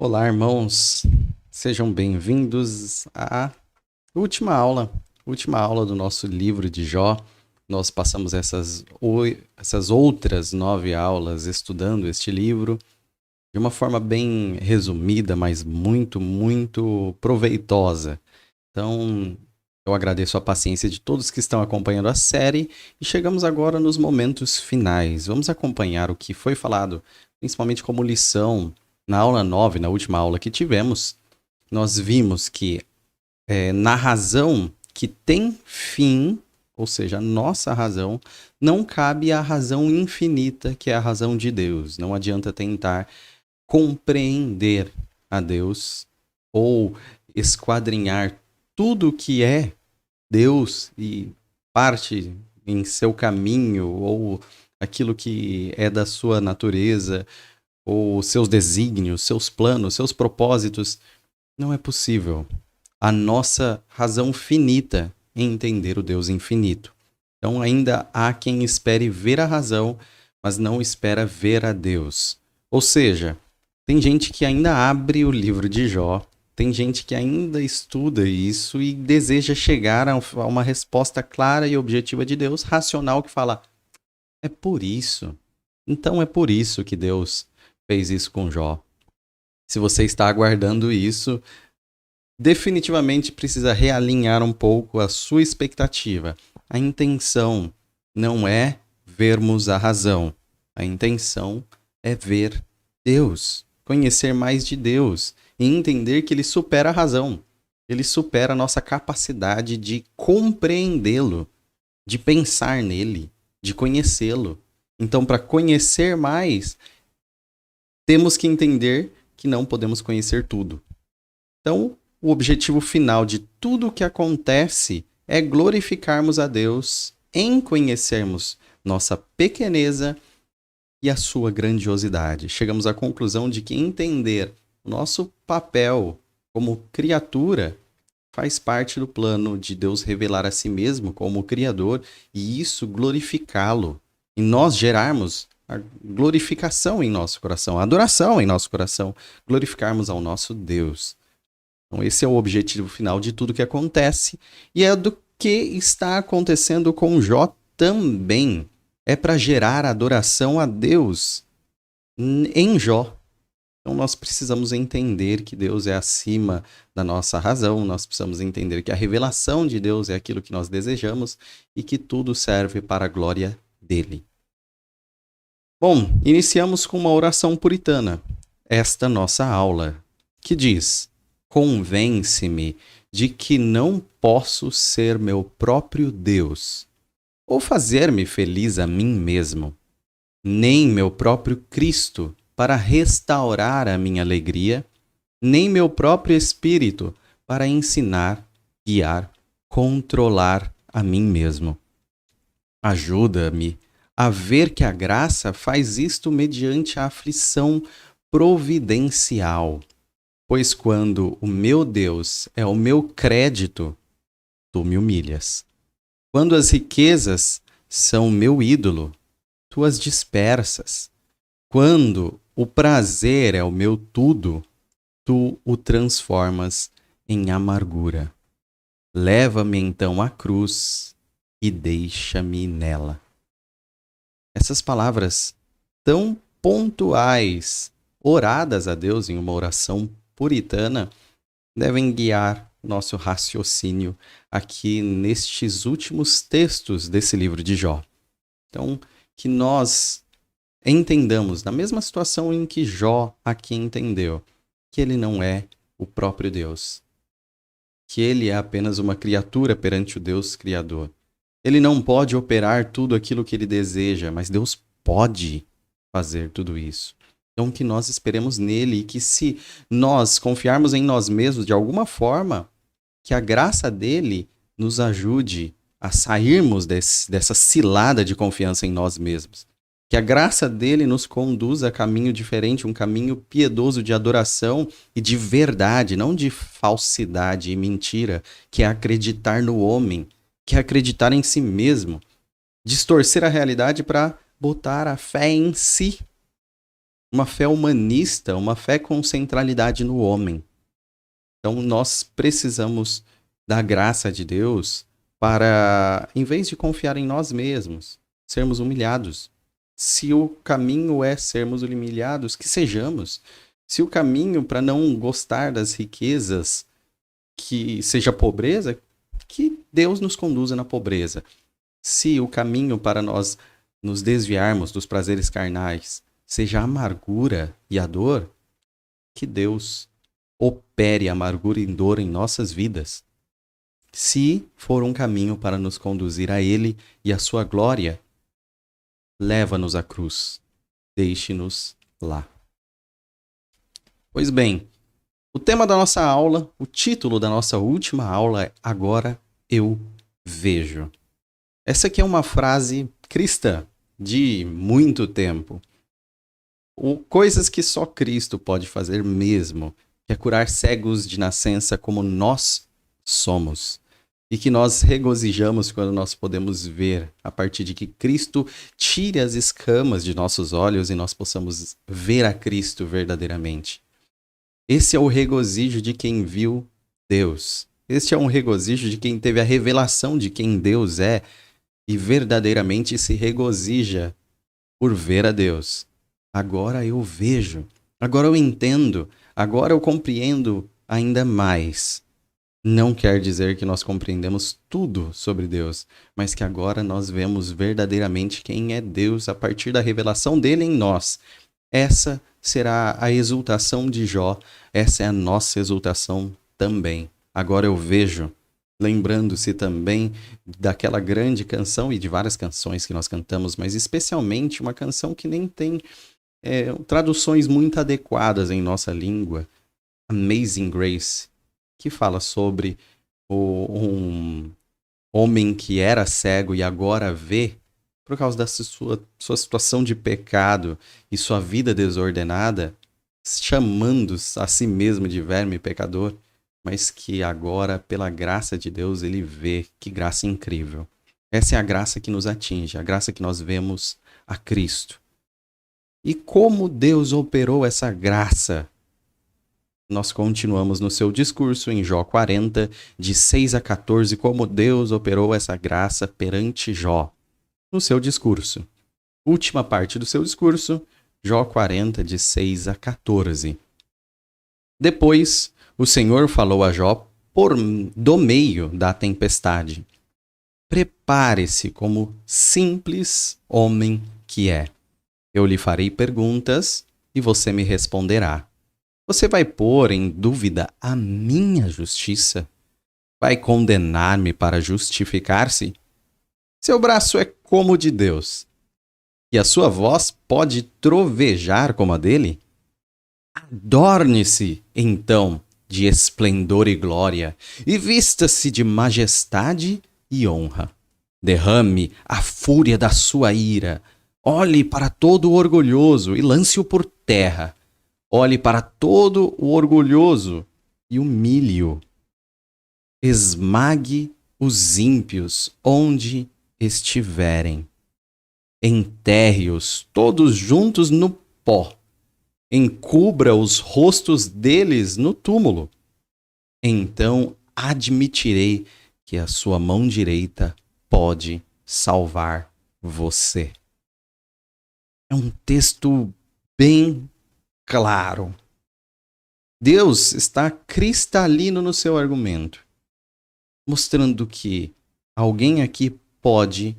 Olá, irmãos. Sejam bem-vindos à última aula do nosso livro de Jó. Nós passamos essas outras 9 aulas estudando este livro de uma forma bem resumida, mas muito proveitosa. Então, eu agradeço a paciência de todos que estão acompanhando a série e chegamos agora nos momentos finais. Vamos acompanhar o que foi falado, principalmente como lição na aula 9, na última aula que tivemos. Nós vimos que na razão que tem fim, ou seja, a nossa razão, não cabe a razão infinita, que é a razão de Deus. Não adianta tentar compreender a Deus ou esquadrinhar tudo o que é Deus e parte em seu caminho ou aquilo que é da sua natureza ou seus desígnios, seus planos, seus propósitos. Não é possível. A nossa razão finita em entender o Deus infinito. Então ainda há quem espere ver a razão, mas não espera ver a Deus. Ou seja, tem gente que ainda abre o livro de Jó, tem gente que ainda estuda isso e deseja chegar a uma resposta clara e objetiva de Deus, racional, que fala: é por isso. Então é por isso que Deus fez isso com Jó. Se você está aguardando isso, definitivamente precisa realinhar um pouco a sua expectativa. A intenção não é vermos a razão. A intenção é ver Deus, conhecer mais de Deus e entender que ele supera a razão. Ele supera a nossa capacidade de compreendê-lo, de pensar nele, de conhecê-lo. Então, para conhecer mais, temos que entender que não podemos conhecer tudo. Então, o objetivo final de tudo o que acontece é glorificarmos a Deus em conhecermos nossa pequeneza e a sua grandiosidade. Chegamos à conclusão de que entender o nosso papel como criatura faz parte do plano de Deus revelar a si mesmo como Criador e isso glorificá-lo. E nós gerarmos a glorificação em nosso coração, a adoração em nosso coração, glorificarmos ao nosso Deus. Então, esse é o objetivo final de tudo que acontece e é do que está acontecendo com Jó também. É para gerar adoração a Deus em Jó. Então, nós precisamos entender que Deus é acima da nossa razão, nós precisamos entender que a revelação de Deus é aquilo que nós desejamos e que tudo serve para a glória dele. Bom, iniciamos com uma oração puritana, esta nossa aula, que diz: convence-me de que não posso ser meu próprio Deus, ou fazer-me feliz a mim mesmo, nem meu próprio Cristo para restaurar a minha alegria, nem meu próprio Espírito para ensinar, guiar, controlar a mim mesmo. Ajuda-me a ver que a graça faz isto mediante a aflição providencial. Pois quando o meu Deus é o meu crédito, tu me humilhas. Quando as riquezas são meu ídolo, tu as dispersas. Quando o prazer é o meu tudo, tu o transformas em amargura. Leva-me então à cruz e deixa-me nela. Essas palavras tão pontuais, oradas a Deus em uma oração puritana, devem guiar nosso raciocínio aqui nestes últimos textos desse livro de Jó. Então, que nós entendamos, na mesma situação em que Jó aqui entendeu, que ele não é o próprio Deus, que ele é apenas uma criatura perante o Deus Criador. Ele não pode operar tudo aquilo que ele deseja, mas Deus pode fazer tudo isso. Então, que nós esperemos nele e que, se nós confiarmos em nós mesmos de alguma forma, que a graça dele nos ajude a sairmos dessa cilada de confiança em nós mesmos. Que a graça dele nos conduza a caminho diferente, um caminho piedoso de adoração e de verdade, não de falsidade e mentira, que é acreditar no homem, que é acreditar em si mesmo, distorcer a realidade para botar a fé em si. uma fé humanista, uma fé com centralidade no homem. Então, nós precisamos da graça de Deus para, em vez de confiar em nós mesmos, sermos humilhados. Se o caminho é sermos humilhados, que sejamos. Se o caminho para não gostar das riquezas, que seja pobreza, que Deus nos conduza na pobreza. Se o caminho para nós nos desviarmos dos prazeres carnais seja a amargura e a dor, que Deus opere amargura e dor em nossas vidas. Se for um caminho para nos conduzir a Ele e a sua glória, leva-nos à cruz, deixe-nos lá. Pois bem, o tema da nossa aula, o título da nossa última aula é Agora Eu Vejo. Essa aqui é uma frase cristã de muito tempo. Coisas que só Cristo pode fazer mesmo, que é curar cegos de nascença como nós somos. E que nós regozijamos quando nós podemos ver, a partir de que Cristo tire as escamas de nossos olhos e nós possamos ver a Cristo verdadeiramente. Esse é o regozijo de quem viu Deus. Este é um regozijo de quem teve a revelação de quem Deus é e verdadeiramente se regozija por ver a Deus. Agora eu vejo, agora eu entendo, agora eu compreendo ainda mais. Não quer dizer que nós compreendemos tudo sobre Deus, mas que agora nós vemos verdadeiramente quem é Deus a partir da revelação dele em nós. Essa será a exultação de Jó, essa é a nossa exultação também. Agora eu vejo, lembrando-se também daquela grande canção e de várias canções que nós cantamos, mas especialmente uma canção que nem tem traduções muito adequadas em nossa língua, Amazing Grace, que fala sobre um homem que era cego e agora vê, por causa da sua situação de pecado e sua vida desordenada, chamando a si mesmo de verme pecador, mas que agora, pela graça de Deus, ele vê. Que graça incrível. Essa é a graça que nos atinge, a graça que nós vemos a Cristo. E como Deus operou essa graça? Nós continuamos no seu discurso em Jó 40, de 6 a 14, como Deus operou essa graça perante Jó. No seu discurso. Última parte do seu discurso, Jó 40, de 6 a 14. Depois, o Senhor falou a Jó do meio da tempestade. Prepare-se como simples homem que é. Eu lhe farei perguntas e você me responderá. Você vai pôr em dúvida a minha justiça? Vai condenar-me para justificar-se? Seu braço é como o de Deus, e a sua voz pode trovejar como a dele? Adorne-se, então, de esplendor e glória, e vista-se de majestade e honra. Derrame a fúria da sua ira. Olhe para todo o orgulhoso e lance-o por terra. Olhe para todo o orgulhoso e humilhe-o. Esmague os ímpios onde estiverem. Enterre-os todos juntos no pó. Encubra os rostos deles no túmulo. Então admitirei que a sua mão direita pode salvar você. É um texto bem claro. Deus está cristalino no seu argumento, mostrando que alguém aqui pode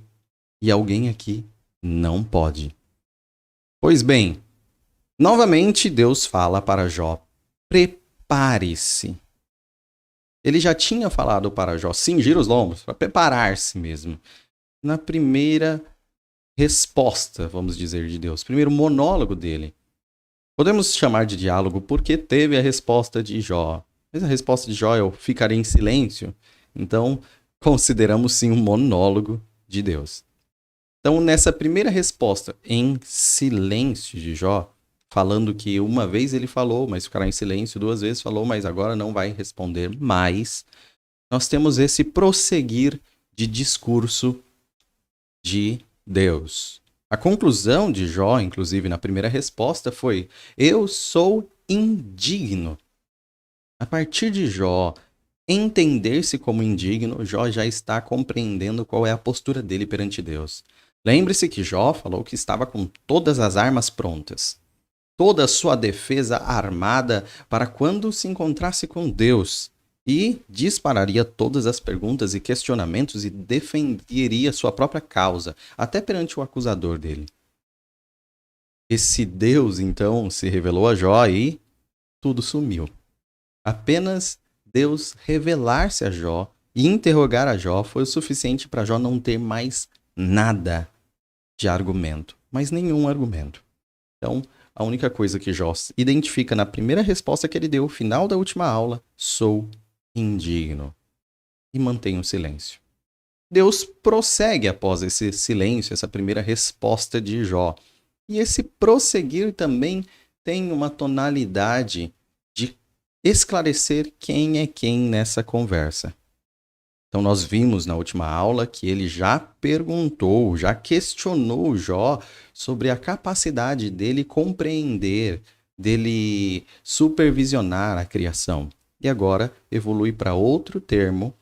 e alguém aqui não pode. Pois bem, novamente Deus fala para Jó: prepare-se. Ele já tinha falado para Jó cingir os lombos, para preparar-se mesmo. Na primeira resposta, vamos dizer, de Deus, primeiro monólogo dele. Podemos chamar de diálogo porque teve a resposta de Jó. Mas a resposta de Jó é: eu ficarei em silêncio. Então, consideramos sim um monólogo de Deus. Então, nessa primeira resposta em silêncio de Jó, falando que uma vez ele falou, mas ficará em silêncio, duas vezes falou, mas agora não vai responder mais, nós temos esse prosseguir de discurso de Deus. A conclusão de Jó, inclusive na primeira resposta, foi: eu sou indigno. A partir de Jó entender-se como indigno, Jó já está compreendendo qual é a postura dele perante Deus. Lembre-se que Jó falou que estava com todas as armas prontas, toda a sua defesa armada para quando se encontrasse com Deus, e dispararia todas as perguntas e questionamentos e defenderia sua própria causa, até perante o acusador dele. Esse Deus, então, se revelou a Jó e tudo sumiu. Apenas Deus revelar-se a Jó e interrogar a Jó foi o suficiente para Jó não ter mais nada de argumento, mas nenhum argumento. Então, a única coisa que Jó identifica na primeira resposta que ele deu, final da última aula, sou indigno. E mantém o silêncio. Deus prossegue após esse silêncio, essa primeira resposta de Jó. E esse prosseguir também tem uma tonalidade de esclarecer quem é quem nessa conversa. Então nós vimos na última aula que ele já perguntou, já questionou Jó sobre a capacidade dele compreender, dele supervisionar a criação. E agora evolui para outro termo.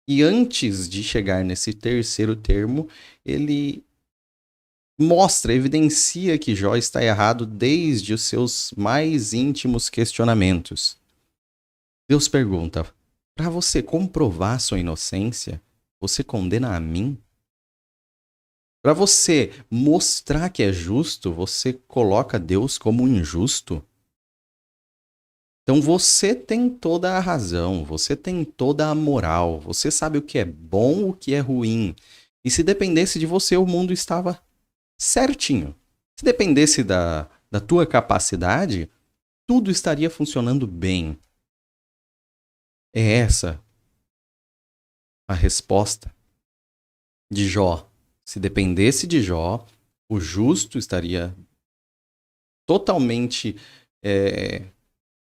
E antes de chegar nesse terceiro termo, ele mostra, evidencia que Jó está errado desde os seus mais íntimos questionamentos. Deus pergunta: para você comprovar sua inocência, você condena a mim? Para você mostrar que é justo, você coloca Deus como injusto? Então você tem toda a razão, você tem toda a moral, você sabe o que é bom, o que é ruim. E se dependesse de você, o mundo estava certinho. Se dependesse da tua capacidade, tudo estaria funcionando bem. É essa a resposta de Jó. Se dependesse de Jó, o justo estaria totalmente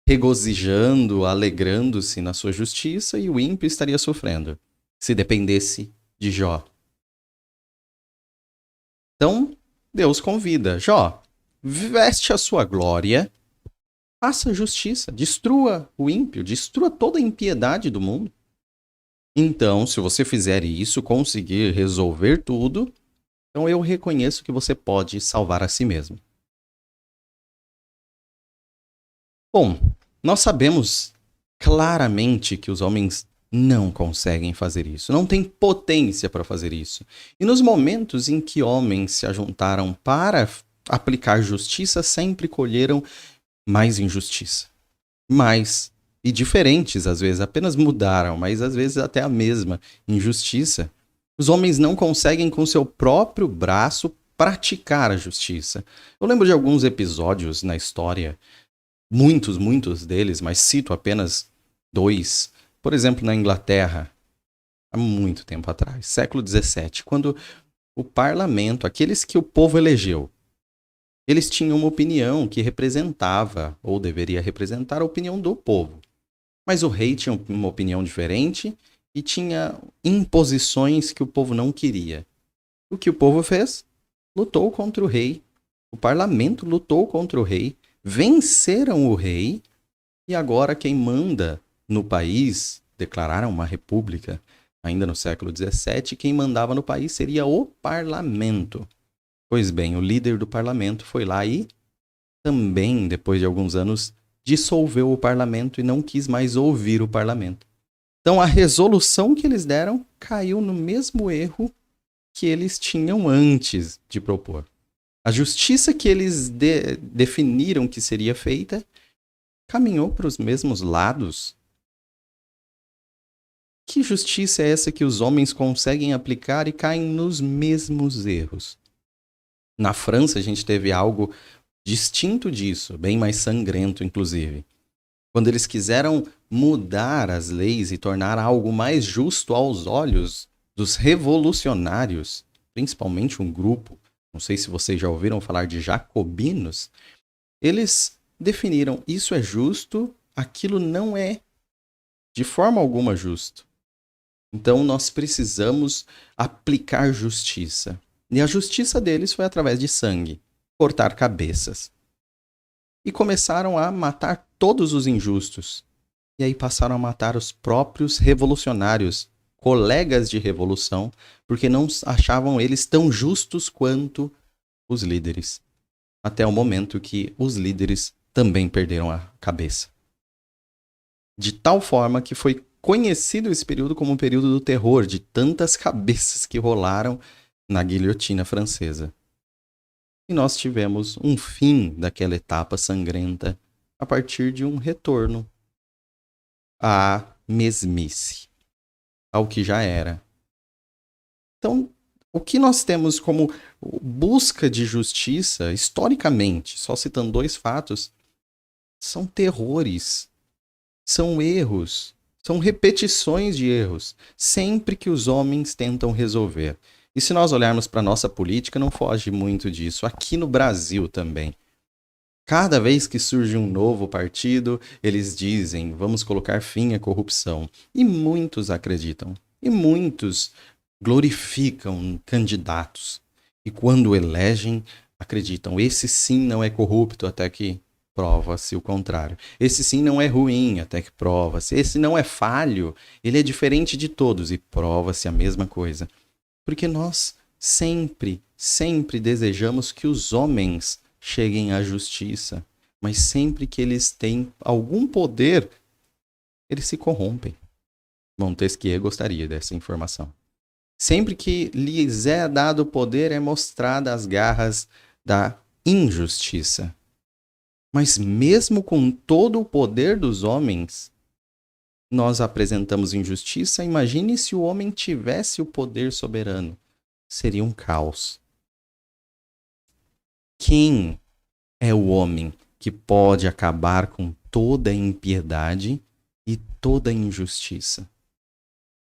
regozijando, alegrando-se na sua justiça, e o ímpio estaria sofrendo, se dependesse de Jó. Então, Deus convida: Jó, veste a sua glória, faça justiça, destrua o ímpio, destrua toda a impiedade do mundo. Então, se você fizer isso, conseguir resolver tudo, então eu reconheço que você pode salvar a si mesmo. Bom, nós sabemos claramente que os homens não conseguem fazer isso, não têm potência para fazer isso. E nos momentos em que homens se ajuntaram para aplicar justiça, sempre colheram mais injustiça. Mais e diferentes, às vezes, apenas mudaram, mas às vezes até a mesma injustiça. Os homens não conseguem com seu próprio braço praticar a justiça. Eu lembro de alguns episódios na história, muitos deles, mas cito apenas 2. Por exemplo, na Inglaterra, há muito tempo atrás, século XVII, quando o parlamento, aqueles que o povo elegeu, eles tinham uma opinião que representava, ou deveria representar, a opinião do povo. Mas o rei tinha uma opinião diferente e tinha imposições que o povo não queria. O que o povo fez? Lutou contra o rei. O parlamento lutou contra o rei. Venceram o rei. E agora quem manda no país, declararam uma república ainda no século XVII, quem mandava no país seria o parlamento. Pois bem, o líder do parlamento foi lá e também, depois de alguns anos, dissolveu o parlamento e não quis mais ouvir o parlamento. Então, a resolução que eles deram caiu no mesmo erro que eles tinham antes de propor. A justiça que eles definiram que seria feita caminhou para os mesmos lados. Que justiça é essa que os homens conseguem aplicar e caem nos mesmos erros? Na França, a gente teve algo distinto disso, bem mais sangrento, inclusive. Quando eles quiseram mudar as leis e tornar algo mais justo aos olhos dos revolucionários, principalmente um grupo, não sei se vocês já ouviram falar de jacobinos, eles definiram: isso é justo, aquilo não é de forma alguma justo. Então nós precisamos aplicar justiça. E a justiça deles foi através de sangue, cortar cabeças. E começaram a matar todos os injustos. E aí passaram a matar os próprios revolucionários, colegas de revolução, porque não achavam eles tão justos quanto os líderes. Até o momento que os líderes também perderam a cabeça. De tal forma que foi conhecido esse período como o período do terror, de tantas cabeças que rolaram na guilhotina francesa. E nós tivemos um fim daquela etapa sangrenta a partir de um retorno à mesmice, ao que já era. Então, o que nós temos como busca de justiça, historicamente, só citando 2 fatos, são terrores, são erros, são repetições de erros, sempre que os homens tentam resolver. E se nós olharmos para a nossa política, não foge muito disso. Aqui no Brasil também. Cada vez que surge um novo partido, eles dizem, vamos colocar fim à corrupção. E muitos acreditam. E muitos glorificam candidatos. E quando elegem, acreditam, esse sim não é corrupto, até que prova-se o contrário. Esse sim não é ruim, até que prova-se. Esse não é falho, ele é diferente de todos, e prova-se a mesma coisa. Porque nós sempre desejamos que os homens cheguem à justiça, mas sempre que eles têm algum poder, eles se corrompem. Montesquieu gostaria dessa informação. Sempre que lhes é dado poder, é mostrada as garras da injustiça. Mas mesmo com todo o poder dos homens, nós apresentamos injustiça. Imagine se o homem tivesse o poder soberano. Seria um caos. Quem é o homem que pode acabar com toda a impiedade e toda a injustiça?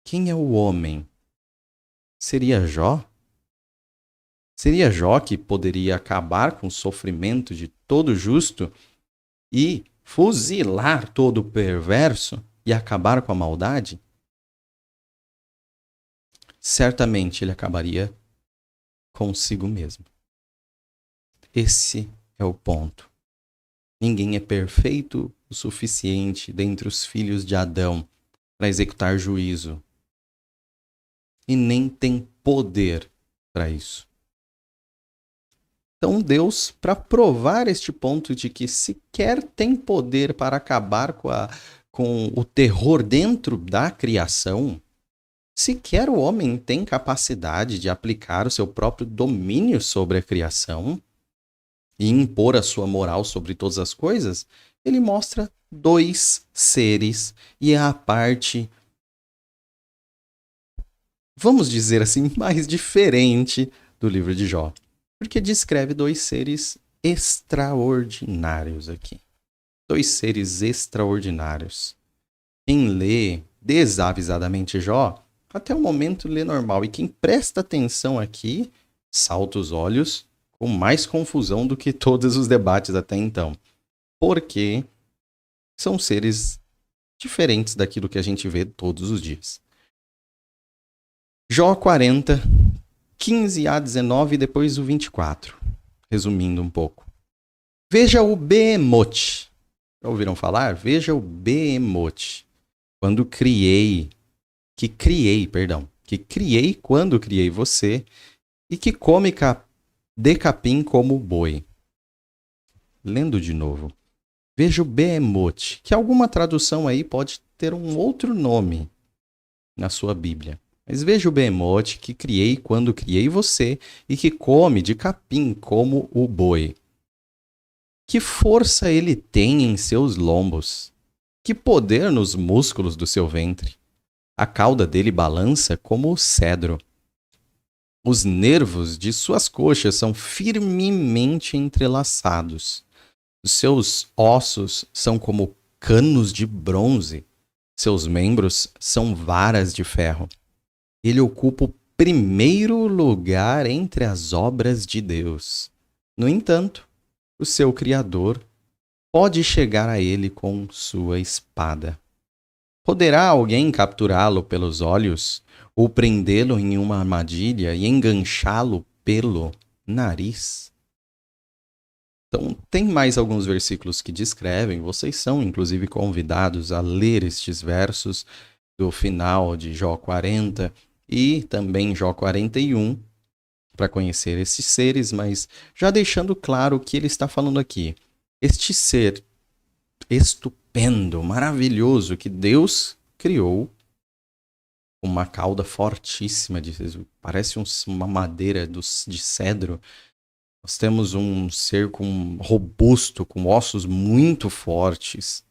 Quem é o homem? Seria Jó? Seria Jó que poderia acabar com o sofrimento de todo justo e fuzilar todo perverso e acabar com a maldade? Certamente ele acabaria consigo mesmo. Esse é o ponto. Ninguém é perfeito o suficiente dentre os filhos de Adão para executar juízo. E nem tem poder para isso. Então Deus, para provar este ponto de que sequer tem poder para acabar com o terror dentro da criação, sequer o homem tem capacidade de aplicar o seu próprio domínio sobre a criação e impor a sua moral sobre todas as coisas, ele mostra 2 seres e é a parte, vamos dizer assim, mais diferente do livro de Jó. Porque descreve 2 seres extraordinários aqui. 2 seres extraordinários. Quem lê desavisadamente Jó, até o momento lê normal. E quem presta atenção aqui, salta os olhos com mais confusão do que todos os debates até então. Porque são seres diferentes daquilo que a gente vê todos os dias. Jó 40, 15 a 19 e depois o 24. Resumindo um pouco. Veja o Behemoth. Já ouviram falar? Veja o Behemoth. Quando criei quando criei você e que come de capim como boi. Lendo de novo. Veja o Behemoth, que alguma tradução aí pode ter um outro nome na sua Bíblia. Mas veja o Behemoth que criei quando criei você e que come de capim como o boi. Que força ele tem em seus lombos? Que poder nos músculos do seu ventre? A cauda dele balança como o cedro. Os nervos de suas coxas são firmemente entrelaçados. Os seus ossos são como canos de bronze. Seus membros são varas de ferro. Ele ocupa o primeiro lugar entre as obras de Deus. No entanto, o seu Criador pode chegar a ele com sua espada. Poderá alguém capturá-lo pelos olhos ou prendê-lo em uma armadilha e enganchá-lo pelo nariz. Então, tem mais alguns versículos que descrevem, vocês são inclusive convidados a ler estes versos do final de Jó 40 e também Jó 41, para conhecer esses seres, mas já deixando claro o que ele está falando aqui. Este ser estupendo, maravilhoso, que Deus criou, uma cauda fortíssima, parece uma madeira de cedro. Nós temos um ser robusto, com ossos muito fortes,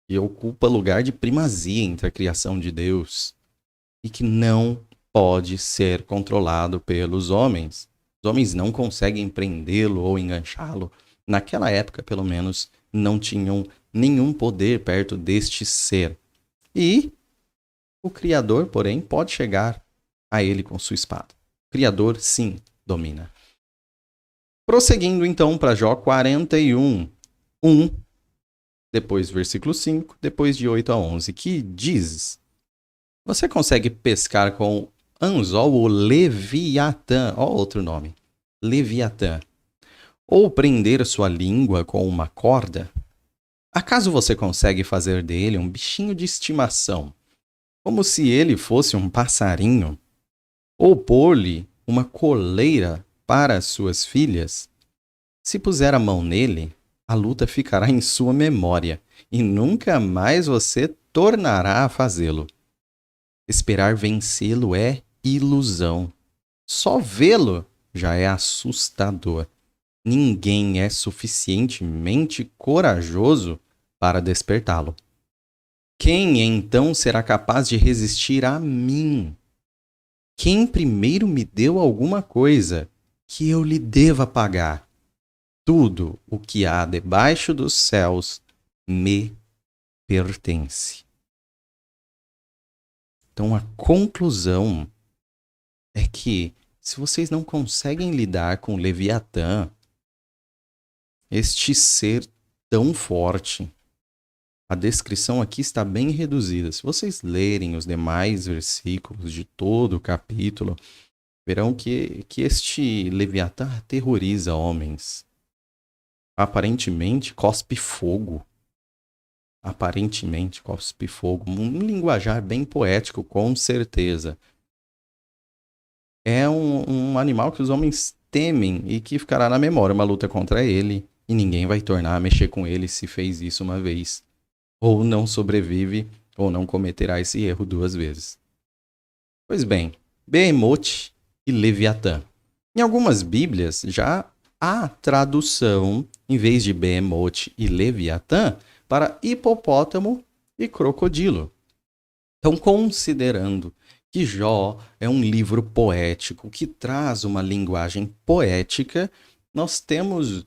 que ocupa lugar de primazia entre a criação de Deus e que não pode ser controlado pelos homens. Os homens não conseguem prendê-lo ou enganchá-lo. Naquela época, pelo menos, não tinham nenhum poder perto deste ser. E o Criador, porém, pode chegar a ele com sua espada. O Criador, sim, domina. Prosseguindo então para Jó 41, 1, depois versículo 5, depois de 8 a 11, que diz: você consegue pescar com anzol o Leviatã, ó outro nome, Leviatã, ou prender sua língua com uma corda? Acaso você consegue fazer dele um bichinho de estimação, como se ele fosse um passarinho? Ou pôr-lhe uma coleira para suas filhas? Se puser a mão nele, a luta ficará em sua memória, e nunca mais você tornará a fazê-lo. Esperar vencê-lo é ilusão. Só vê-lo já é assustador. Ninguém é suficientemente corajoso para despertá-lo. Quem então será capaz de resistir a mim? Quem primeiro me deu alguma coisa que eu lhe deva pagar? Tudo o que há debaixo dos céus me pertence. Então a conclusão é que se vocês não conseguem lidar com Leviatã, este ser tão forte, a descrição aqui está bem reduzida. Se vocês lerem os demais versículos de todo o capítulo, verão que este Leviatã aterroriza homens. Aparentemente cospe fogo. Um linguajar bem poético, com certeza. É um animal que os homens temem e que ficará na memória uma luta contra ele, e ninguém vai tornar a mexer com ele se fez isso uma vez. Ou não sobrevive, ou não cometerá esse erro 2 vezes. Pois bem, Behemoth e Leviatã. Em algumas bíblias já há tradução, em vez de Behemoth e Leviatã, para hipopótamo e crocodilo. Então, considerando que Jó é um livro poético que traz uma linguagem poética, nós temos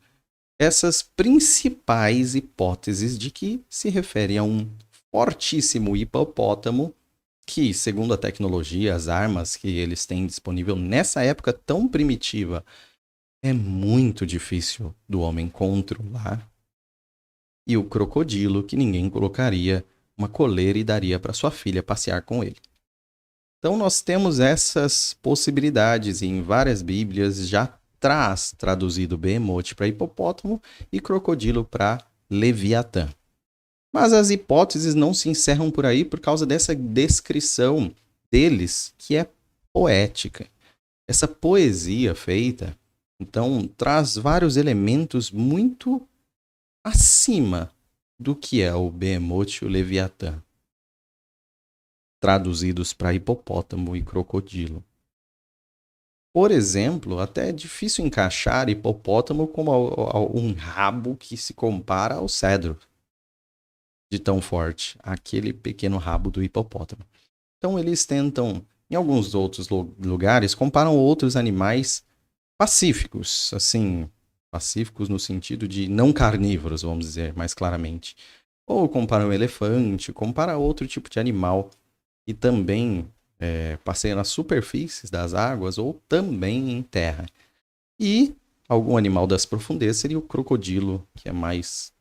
essas principais hipóteses de que se refere a um fortíssimo hipopótamo que, segundo a tecnologia, as armas que eles têm disponível nessa época tão primitiva, é muito difícil do homem controlar. E o crocodilo, que ninguém colocaria uma coleira e daria para sua filha passear com ele. Então nós temos essas possibilidades e em várias bíblias já traz traduzido Behemoth para hipopótamo e crocodilo para Leviatã. Mas as hipóteses não se encerram por aí por causa dessa descrição deles que é poética. Essa poesia feita, então, traz vários elementos muito acima do que é o Behemoth e o Leviatã, traduzidos para hipopótamo e crocodilo. Por exemplo, até é difícil encaixar hipopótamo como um rabo que se compara ao cedro, de tão forte, aquele pequeno rabo do hipopótamo. Então eles tentam, em alguns outros lugares, comparam outros animais pacíficos, assim, pacíficos no sentido de não carnívoros, vamos dizer mais claramente. Ou compara um elefante, compara outro tipo de animal que também passeia nas superfícies das águas ou também em terra. E algum animal das profundezas seria o crocodilo, que é mais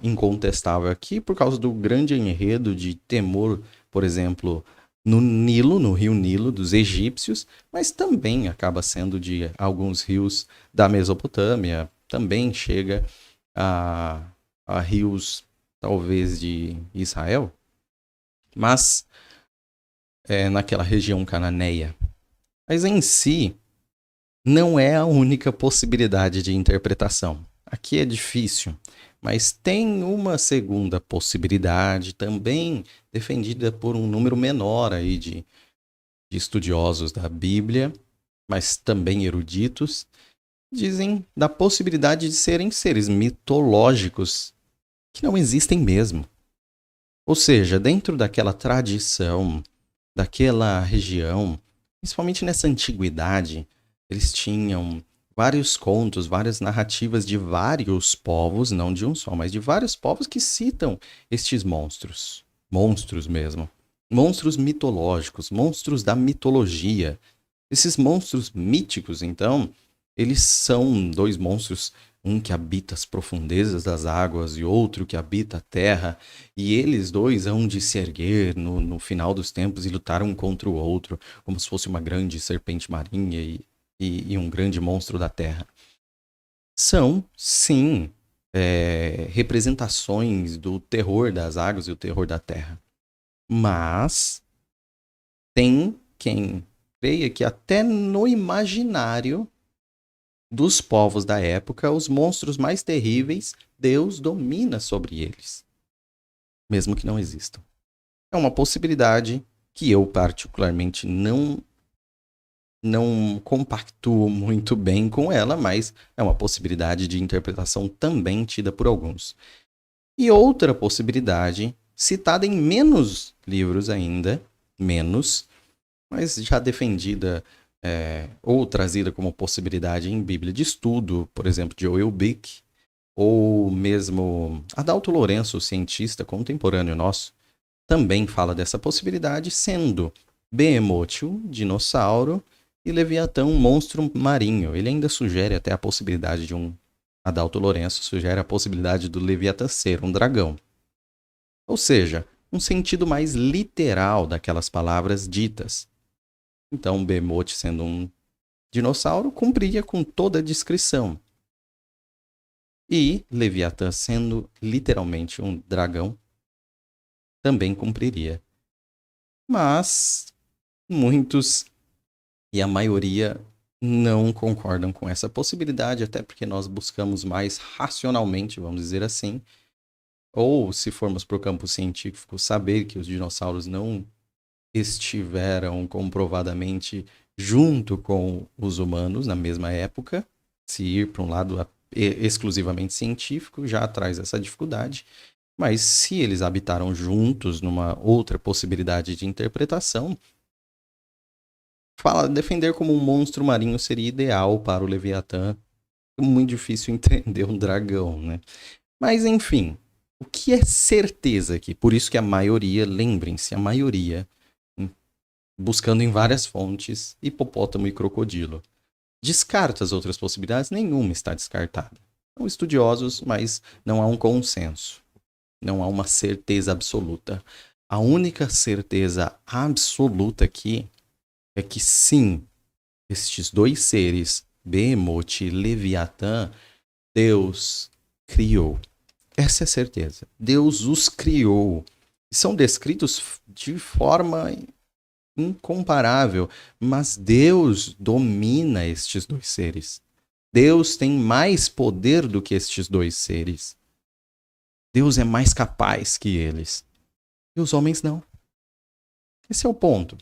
incontestável aqui, por causa do grande enredo de temor, por exemplo, no Nilo, no rio Nilo dos egípcios, mas também acaba sendo de alguns rios da Mesopotâmia, também chega a, a rios talvez de Israel, mas naquela região cananeia. Mas em si, não é a única possibilidade de interpretação. Aqui é difícil, mas tem uma segunda possibilidade, também defendida por um número menor aí de estudiosos da Bíblia, mas também eruditos, dizem da possibilidade de serem seres mitológicos que não existem mesmo. Ou seja, dentro daquela tradição, daquela região, principalmente nessa antiguidade, eles tinham vários contos, várias narrativas de vários povos, não de um só, mas de vários povos que citam estes monstros. Monstros mesmo. Monstros mitológicos, monstros da mitologia. Esses monstros míticos, então, eles são dois monstros, um que habita as profundezas das águas e outro que habita a terra, e eles dois hão de se erguer no final dos tempos e lutar um contra o outro, como se fosse uma grande serpente marinha e um grande monstro da terra. São, sim, representações do terror das águas e o terror da terra. Mas tem quem creia que até no imaginário dos povos da época, os monstros mais terríveis, Deus domina sobre eles, mesmo que não existam. É uma possibilidade que eu particularmente não compactuo muito bem com ela, mas é uma possibilidade de interpretação também tida por alguns. E outra possibilidade, citada em menos livros ainda, menos, mas já defendida ou trazida como possibilidade em Bíblia de estudo, por exemplo, de Joel Bick, ou mesmo Adalto Lourenço, cientista contemporâneo nosso, também fala dessa possibilidade, sendo Behemoth, um dinossauro, e Leviatã, um monstro marinho. Ele ainda sugere até a possibilidade de Adalto Lourenço sugere a possibilidade do Leviatã ser um dragão. Ou seja, um sentido mais literal daquelas palavras ditas. Então, Behemoth, sendo um dinossauro, cumpria com toda a descrição. E Leviatã, sendo literalmente um dragão, também cumpriria. Mas muitos e a maioria não concordam com essa possibilidade, até porque nós buscamos mais racionalmente, vamos dizer assim, ou se formos para o campo científico, saber que os dinossauros não estiveram comprovadamente junto com os humanos na mesma época, se ir para um lado exclusivamente científico já traz essa dificuldade, mas se eles habitaram juntos numa outra possibilidade de interpretação, defender como um monstro marinho seria ideal para o Leviatã. É muito difícil entender um dragão, né? Mas enfim, o que é certeza aqui? Por isso que a maioria, lembrem-se, a maioria, buscando em várias fontes, hipopótamo e crocodilo. Descarta as outras possibilidades? Nenhuma está descartada. São estudiosos, mas não há um consenso. Não há uma certeza absoluta. A única certeza absoluta aqui é que sim, estes dois seres, Behemoth e Leviatã, Deus criou. Essa é a certeza. Deus os criou. E são descritos de forma incomparável, mas Deus domina estes dois seres. Deus tem mais poder do que estes dois seres. Deus é mais capaz que eles. E os homens não. Esse é o ponto.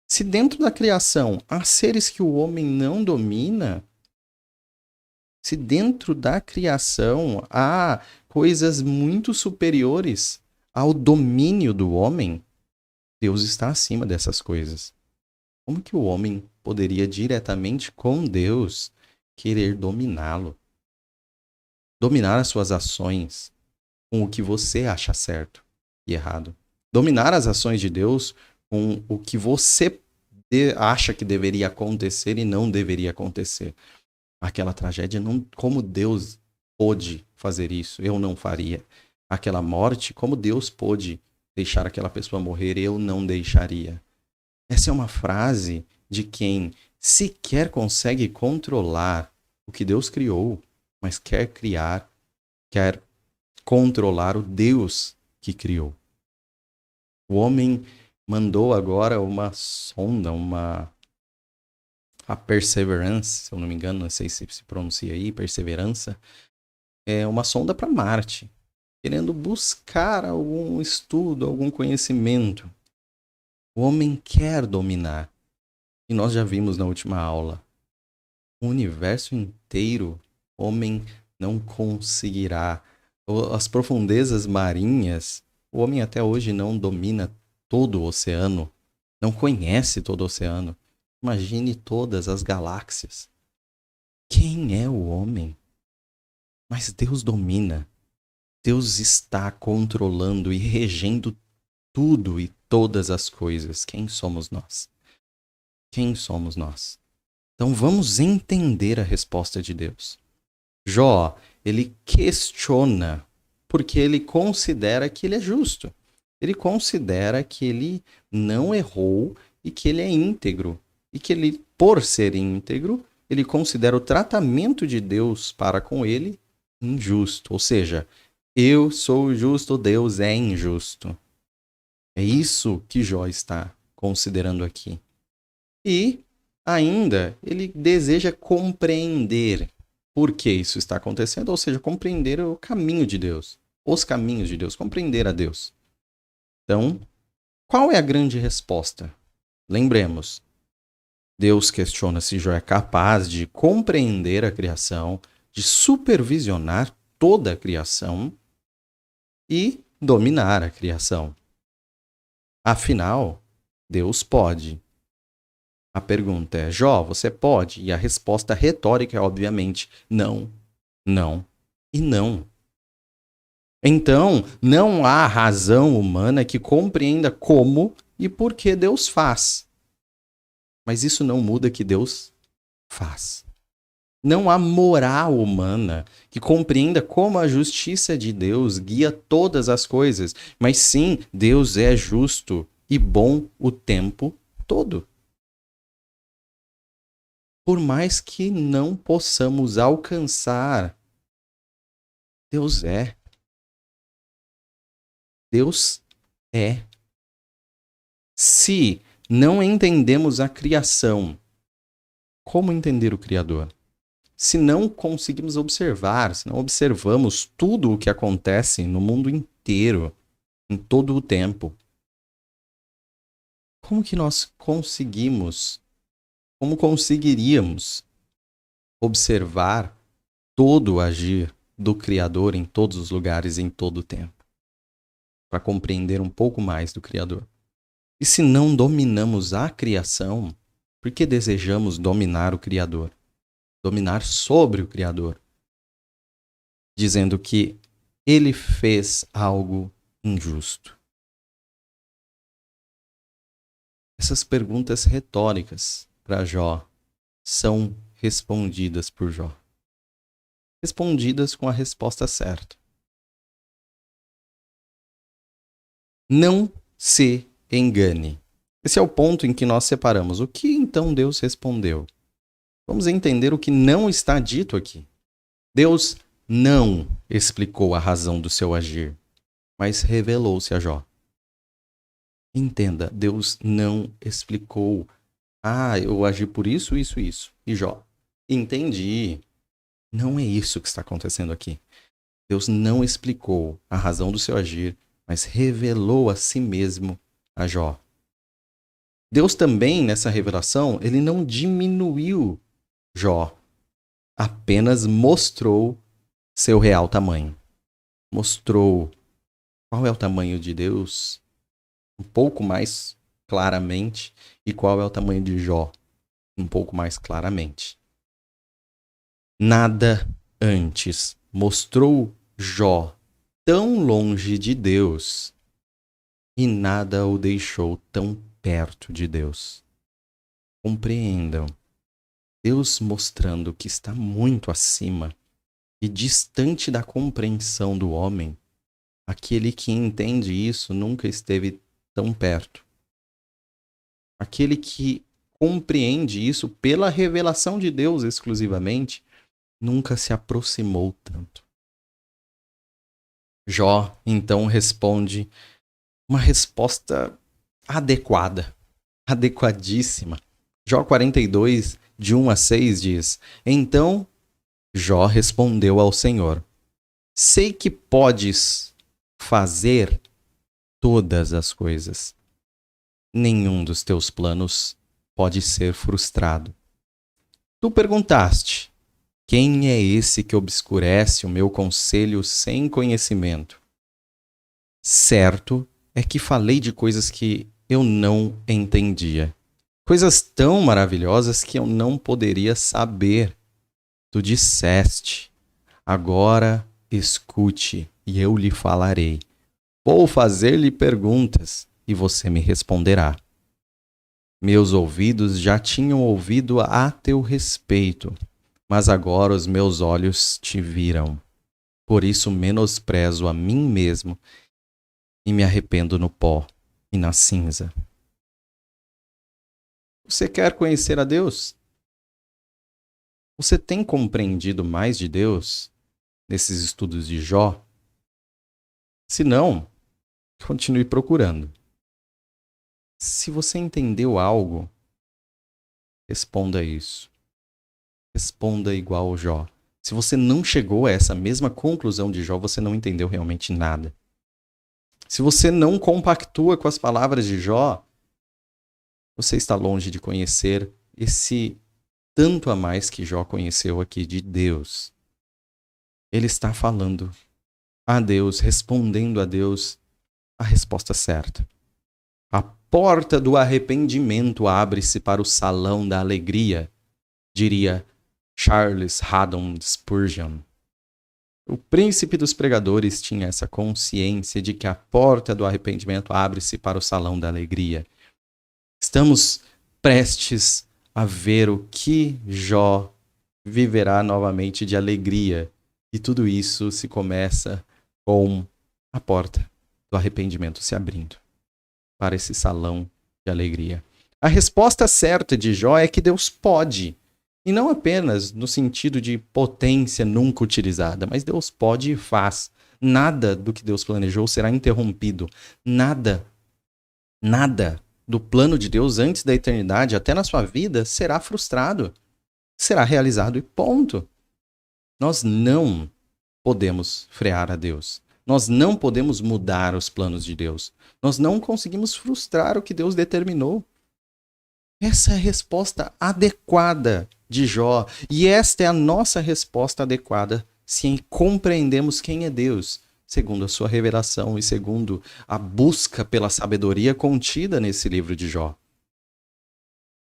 Se dentro da criação há seres que o homem não domina, se dentro da criação há coisas muito superiores ao domínio do homem, Deus está acima dessas coisas. Como que o homem poderia diretamente com Deus querer dominá-lo? Dominar as suas ações com o que você acha certo e errado. Dominar as ações de Deus com o que você acha que deveria acontecer e não deveria acontecer. Aquela tragédia, não, como Deus pôde fazer isso, eu não faria. Aquela morte, como Deus pôde deixar aquela pessoa morrer, eu não deixaria. Essa é uma frase de quem sequer consegue controlar o que Deus criou, mas quer controlar o Deus que criou. O homem mandou agora uma sonda, a Perseverance, se eu não me engano, não sei se pronuncia aí, Perseverança, é uma sonda para Marte, querendo buscar algum estudo, algum conhecimento. O homem quer dominar. E nós já vimos na última aula, o universo inteiro, o homem não conseguirá. As profundezas marinhas, o homem até hoje não domina todo o oceano, não conhece todo o oceano. Imagine todas as galáxias. Quem é o homem? Mas Deus domina. Deus está controlando e regendo tudo e todas as coisas. Quem somos nós? Quem somos nós? Então vamos entender a resposta de Deus. Jó, ele questiona porque ele considera que ele é justo. Ele considera que ele não errou e que ele é íntegro. E que ele, por ser íntegro, ele considera o tratamento de Deus para com ele injusto. Ou seja, eu sou justo, Deus é injusto. É isso que Jó está considerando aqui. E ainda ele deseja compreender por que isso está acontecendo, ou seja, compreender o caminho de Deus, os caminhos de Deus, compreender a Deus. Então, qual é a grande resposta? Lembremos, Deus questiona se Jó é capaz de compreender a criação, de supervisionar toda a criação e dominar a criação. Afinal, Deus pode. A pergunta é, Jó, você pode? E a resposta retórica é, obviamente, não, não e não. Então, não há razão humana que compreenda como e por que Deus faz. Mas isso não muda que Deus faz. Não há moral humana que compreenda como a justiça de Deus guia todas as coisas. Mas sim, Deus é justo e bom o tempo todo. Por mais que não possamos alcançar, Deus é. Deus é. Se não entendemos a criação, como entender o Criador? Se não conseguimos observar, se não observamos tudo o que acontece no mundo inteiro, em todo o tempo, como que nós como conseguiríamos observar todo o agir do Criador em todos os lugares, em todo o tempo, para compreender um pouco mais do Criador? E se não dominamos a criação, por que desejamos dominar o Criador? Dominar sobre o Criador, dizendo que ele fez algo injusto. Essas perguntas retóricas para Jó são respondidas por Jó. Respondidas com a resposta certa. Não se engane. Esse é o ponto em que nós separamos. O que então Deus respondeu? Vamos entender o que não está dito aqui. Deus não explicou a razão do seu agir, mas revelou-se a Jó. Entenda, Deus não explicou. Eu agi por isso, isso, isso. E Jó, entendi. Não é isso que está acontecendo aqui. Deus não explicou a razão do seu agir, mas revelou a si mesmo a Jó. Deus também, nessa revelação, ele não diminuiu Jó, apenas mostrou seu real tamanho. Mostrou qual é o tamanho de Deus um pouco mais claramente e qual é o tamanho de Jó um pouco mais claramente. Nada antes mostrou Jó tão longe de Deus e nada o deixou tão perto de Deus. Compreendam, Deus mostrando que está muito acima e distante da compreensão do homem, aquele que entende isso nunca esteve tão perto. aquele que compreende isso pela revelação de Deus exclusivamente, nunca se aproximou tanto. Jó, então, responde uma resposta adequada, adequadíssima. Jó 42, de 1 a 6 diz: Então Jó respondeu ao Senhor: Sei que podes fazer todas as coisas. Nenhum dos teus planos pode ser frustrado. Tu perguntaste: Quem é esse que obscurece o meu conselho sem conhecimento? Certo é que falei de coisas que eu não entendia. Coisas tão maravilhosas que eu não poderia saber. Tu disseste: Agora escute e eu lhe falarei. Vou fazer-lhe perguntas e você me responderá. Meus ouvidos já tinham ouvido a teu respeito, mas agora os meus olhos te viram. Por isso menosprezo a mim mesmo e me arrependo no pó e na cinza. Você quer conhecer a Deus? Você tem compreendido mais de Deus nesses estudos de Jó? Se não, continue procurando. Se você entendeu algo, responda isso. Responda igual ao Jó. Se você não chegou a essa mesma conclusão de Jó, você não entendeu realmente nada. Se você não compactua com as palavras de Jó, você está longe de conhecer esse tanto a mais que Jó conheceu aqui de Deus. Ele está falando a Deus, respondendo a Deus a resposta certa. A porta do arrependimento abre-se para o salão da alegria, diria Charles Haddon Spurgeon. O príncipe dos pregadores tinha essa consciência de que a porta do arrependimento abre-se para o salão da alegria. Estamos prestes a ver o que Jó viverá novamente de alegria. E tudo isso se começa com a porta do arrependimento se abrindo para esse salão de alegria. A resposta certa de Jó é que Deus pode. E não apenas no sentido de potência nunca utilizada, mas Deus pode e faz. Nada do que Deus planejou será interrompido. Nada do plano de Deus antes da eternidade, até na sua vida, será frustrado. Será realizado e ponto. Nós não podemos frear a Deus. Nós não podemos mudar os planos de Deus. Nós não conseguimos frustrar o que Deus determinou. Essa é a resposta adequada de Jó. E esta é a nossa resposta adequada se compreendemos quem é Deus, segundo a sua revelação e segundo a busca pela sabedoria contida nesse livro de Jó.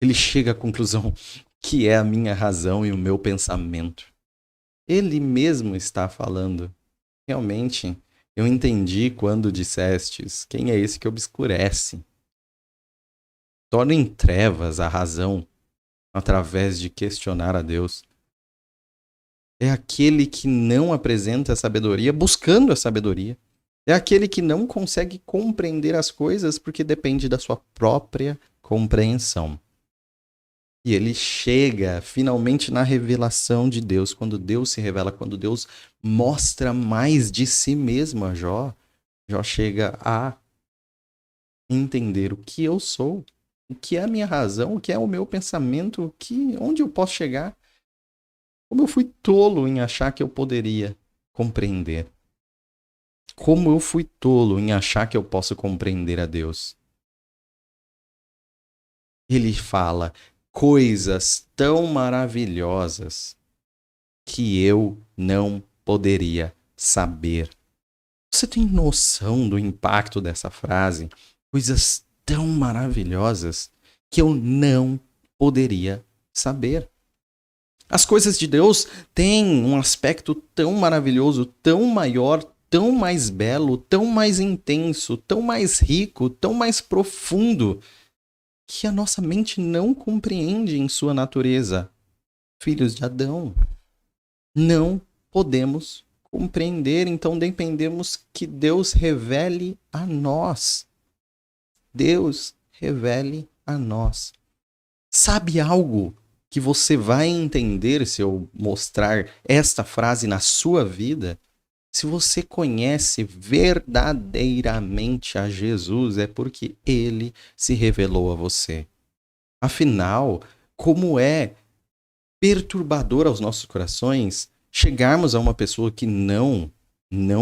Ele chega à conclusão que é a minha razão e o meu pensamento. Ele mesmo está falando. Realmente, eu entendi quando dissestes: quem é esse que obscurece? Torna em trevas a razão através de questionar a Deus. É aquele que não apresenta a sabedoria buscando a sabedoria. É aquele que não consegue compreender as coisas porque depende da sua própria compreensão. E ele chega finalmente na revelação de Deus, quando Deus se revela, quando Deus mostra mais de si mesmo a Jó. Jó chega a entender o que eu sou, o que é a minha razão, o que é o meu pensamento, onde eu posso chegar. Como eu fui tolo em achar que eu poderia compreender. Como eu fui tolo em achar que eu posso compreender a Deus. Ele fala coisas tão maravilhosas que eu não poderia saber. Você tem noção do impacto dessa frase? Coisas tão maravilhosas que eu não poderia saber. As coisas de Deus têm um aspecto tão maravilhoso, tão maior, tão mais belo, tão mais intenso, tão mais rico, tão mais profundo, que a nossa mente não compreende em sua natureza. Filhos de Adão, não podemos compreender, então dependemos que Deus revele a nós. Deus revele a nós. Sabe algo que você vai entender se eu mostrar esta frase na sua vida? Se você conhece verdadeiramente a Jesus, é porque ele se revelou a você. Afinal, como é perturbador aos nossos corações chegarmos a uma pessoa que não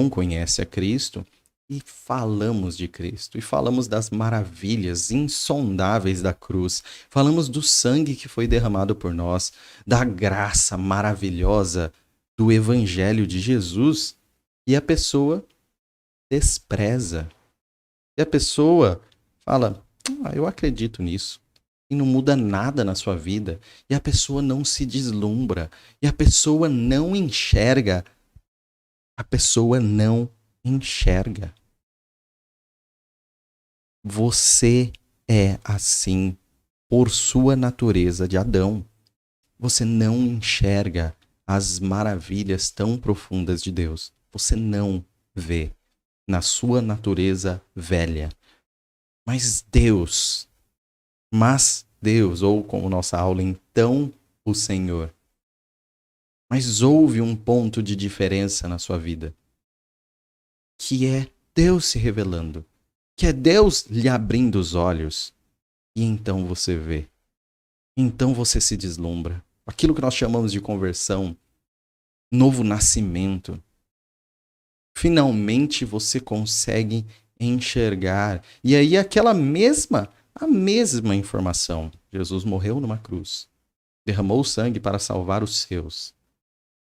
conhece a Cristo e falamos de Cristo, e falamos das maravilhas insondáveis da cruz, falamos do sangue que foi derramado por nós, da graça maravilhosa do Evangelho de Jesus, e a pessoa despreza. E a pessoa fala: eu acredito nisso. E não muda nada na sua vida. E a pessoa não se deslumbra. E a pessoa não enxerga. A pessoa não enxerga. Você é assim por sua natureza de Adão. Você não enxerga as maravilhas tão profundas de Deus. Você não vê na sua natureza velha. Mas Deus, ou como nossa aula, então o Senhor. Mas houve um ponto de diferença na sua vida, que é Deus se revelando, que é Deus lhe abrindo os olhos, e então você vê. Então você se deslumbra. Aquilo que nós chamamos de conversão, novo nascimento. Finalmente você consegue enxergar. E aí a mesma informação. Jesus morreu numa cruz, derramou sangue para salvar os seus.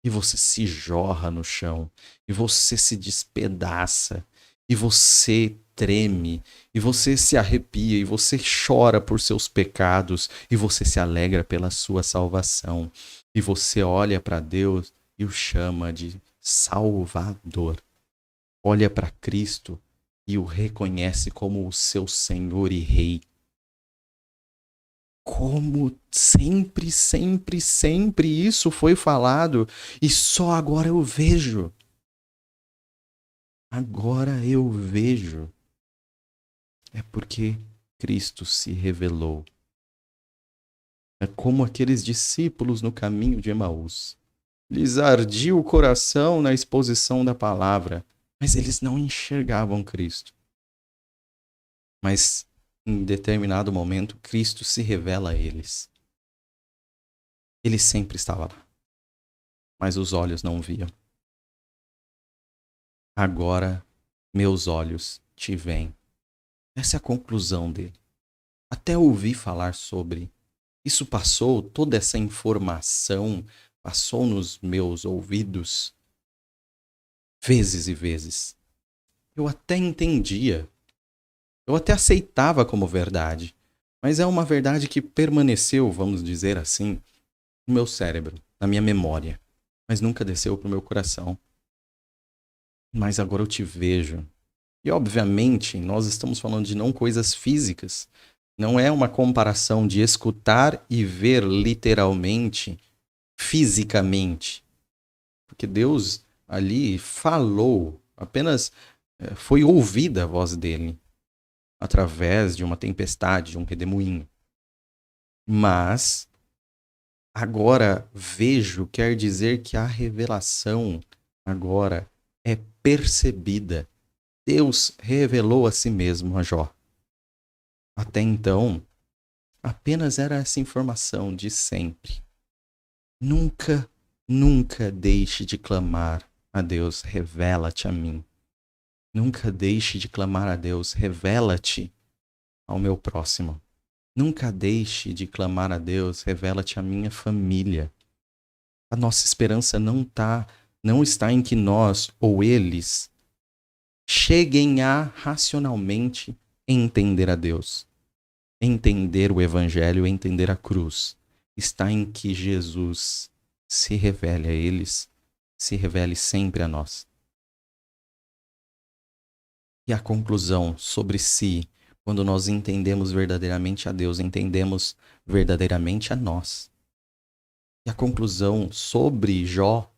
E você se jorra no chão, e você se despedaça, e você treme, e você se arrepia, e você chora por seus pecados, e você se alegra pela sua salvação. E você olha para Deus e o chama de Salvador. Olha para Cristo e o reconhece como o seu Senhor e Rei. Como sempre isso foi falado e só agora eu vejo. Agora eu vejo. É porque Cristo se revelou. É como aqueles discípulos no caminho de Emaús. Lhes ardia o coração na exposição da palavra, mas eles não enxergavam Cristo. Mas em determinado momento, Cristo se revela a eles. Ele sempre estava lá, mas os olhos não viam. Agora, meus olhos te veem. Essa é a conclusão dele. Até ouvi falar sobre. Isso passou, toda essa informação passou nos meus ouvidos vezes e vezes. Eu até entendia. Eu até aceitava como verdade. Mas é uma verdade que permaneceu, vamos dizer assim, no meu cérebro, na minha memória. Mas nunca desceu para o meu coração. Mas agora eu te vejo. E obviamente, nós estamos falando de não coisas físicas. Não é uma comparação de escutar e ver literalmente, fisicamente. Porque Deus ali falou, apenas foi ouvida a voz dele, através de uma tempestade, de um redemoinho. Mas, agora vejo quer dizer que a revelação agora é percebida. Deus revelou a si mesmo a Jó. Até então, apenas era essa informação de sempre. Nunca deixe de clamar a Deus, revela-te a mim. Nunca deixe de clamar a Deus, revela-te ao meu próximo. Nunca deixe de clamar a Deus, revela-te à minha família. A nossa esperança não está em que nós ou eles cheguem a racionalmente entender a Deus, entender o Evangelho, entender a cruz. Está em que Jesus se revele a eles, se revele sempre a nós. E a conclusão sobre si, quando nós entendemos verdadeiramente a Deus, entendemos verdadeiramente a nós. E a conclusão sobre Jó,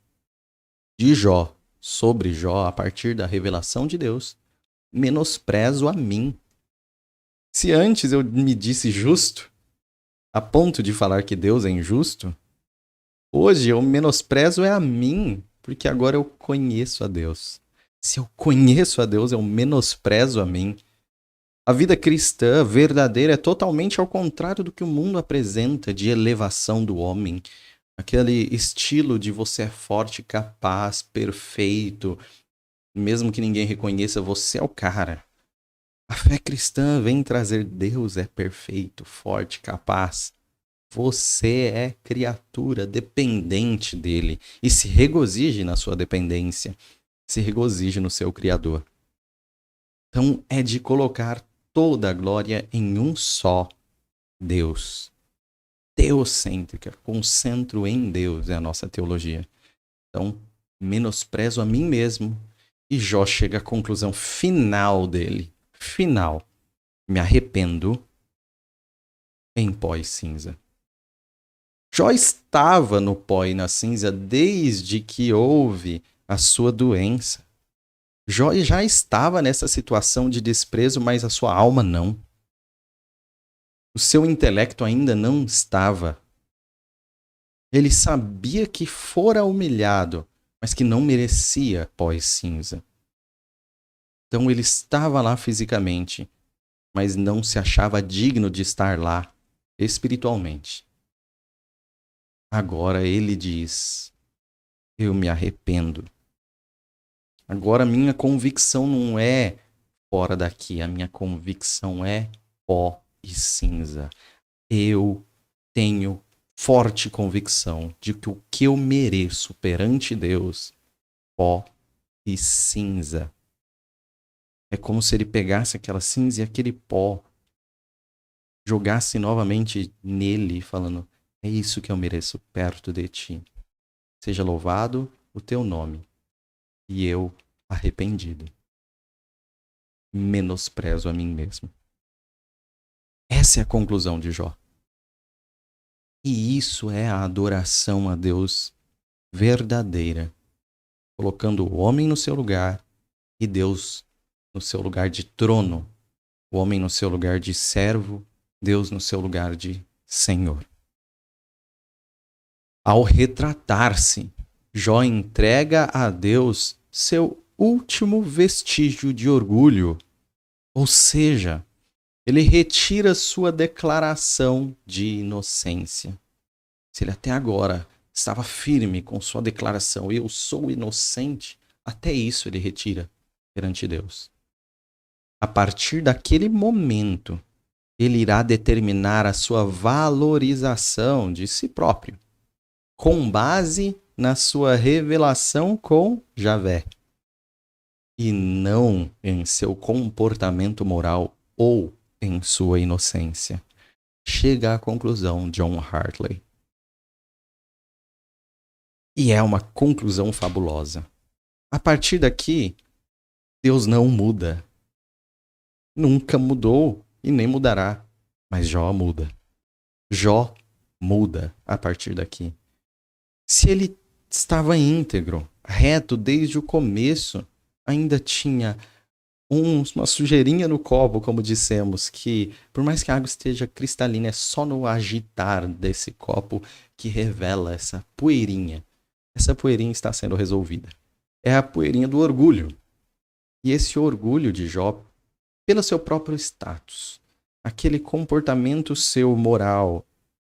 sobre Jó, a partir da revelação de Deus, menosprezo a mim. Se antes eu me disse justo, a ponto de falar que Deus é injusto, hoje eu menosprezo a mim, porque agora eu conheço a Deus. Se eu conheço a Deus, eu menosprezo a mim. A vida cristã verdadeira é totalmente ao contrário do que o mundo apresenta de elevação do homem. Aquele estilo de você é forte, capaz, perfeito, mesmo que ninguém reconheça, você é o cara. A fé cristã vem trazer Deus é perfeito, forte, capaz. Você é criatura dependente dele e se regozije na sua dependência, se regozije no seu Criador. Então é de colocar toda a glória em um só Deus. Teocêntrica, concentro em Deus é a nossa teologia. Então, menosprezo a mim mesmo e Jó chega à conclusão final dele. Final. Me arrependo em pó e cinza. Jó estava no pó e na cinza desde que houve a sua doença. Jó já estava nessa situação de desprezo, mas a sua alma não. O seu intelecto ainda não estava. Ele sabia que fora humilhado, mas que não merecia pó e cinza. Então ele estava lá fisicamente, mas não se achava digno de estar lá espiritualmente. Agora ele diz: eu me arrependo. Agora minha convicção não é fora daqui, a minha convicção é pó e cinza. Eu tenho forte convicção de que o que eu mereço perante Deus, pó e cinza. É como se ele pegasse aquela cinza e aquele pó, jogasse novamente nele, falando: é isso que eu mereço perto de ti. Seja louvado o teu nome. E eu, arrependido, menosprezo a mim mesmo. Essa é a conclusão de Jó. E isso é a adoração a Deus verdadeira, colocando o homem no seu lugar e Deus no seu lugar de trono, o homem no seu lugar de servo, Deus no seu lugar de Senhor. Ao retratar-se, Jó entrega a Deus seu último vestígio de orgulho, ou seja, ele retira sua declaração de inocência. Se ele até agora estava firme com sua declaração, eu sou inocente, até isso ele retira perante Deus. A partir daquele momento, ele irá determinar a sua valorização de si próprio, com base na sua revelação com Javé, e não em seu comportamento moral ou em sua inocência. Chega à conclusão John Hartley. E é uma conclusão fabulosa. A partir daqui, Deus não muda. Nunca mudou e nem mudará. Mas Jó muda. Jó muda a partir daqui. Se ele estava íntegro, reto desde o começo, ainda tinha uma sujeirinha no copo, como dissemos, que por mais que a água esteja cristalina, é só no agitar desse copo que revela essa poeirinha. Essa poeirinha está sendo resolvida. É a poeirinha do orgulho. E esse orgulho de Jó, pelo seu próprio status, aquele comportamento seu moral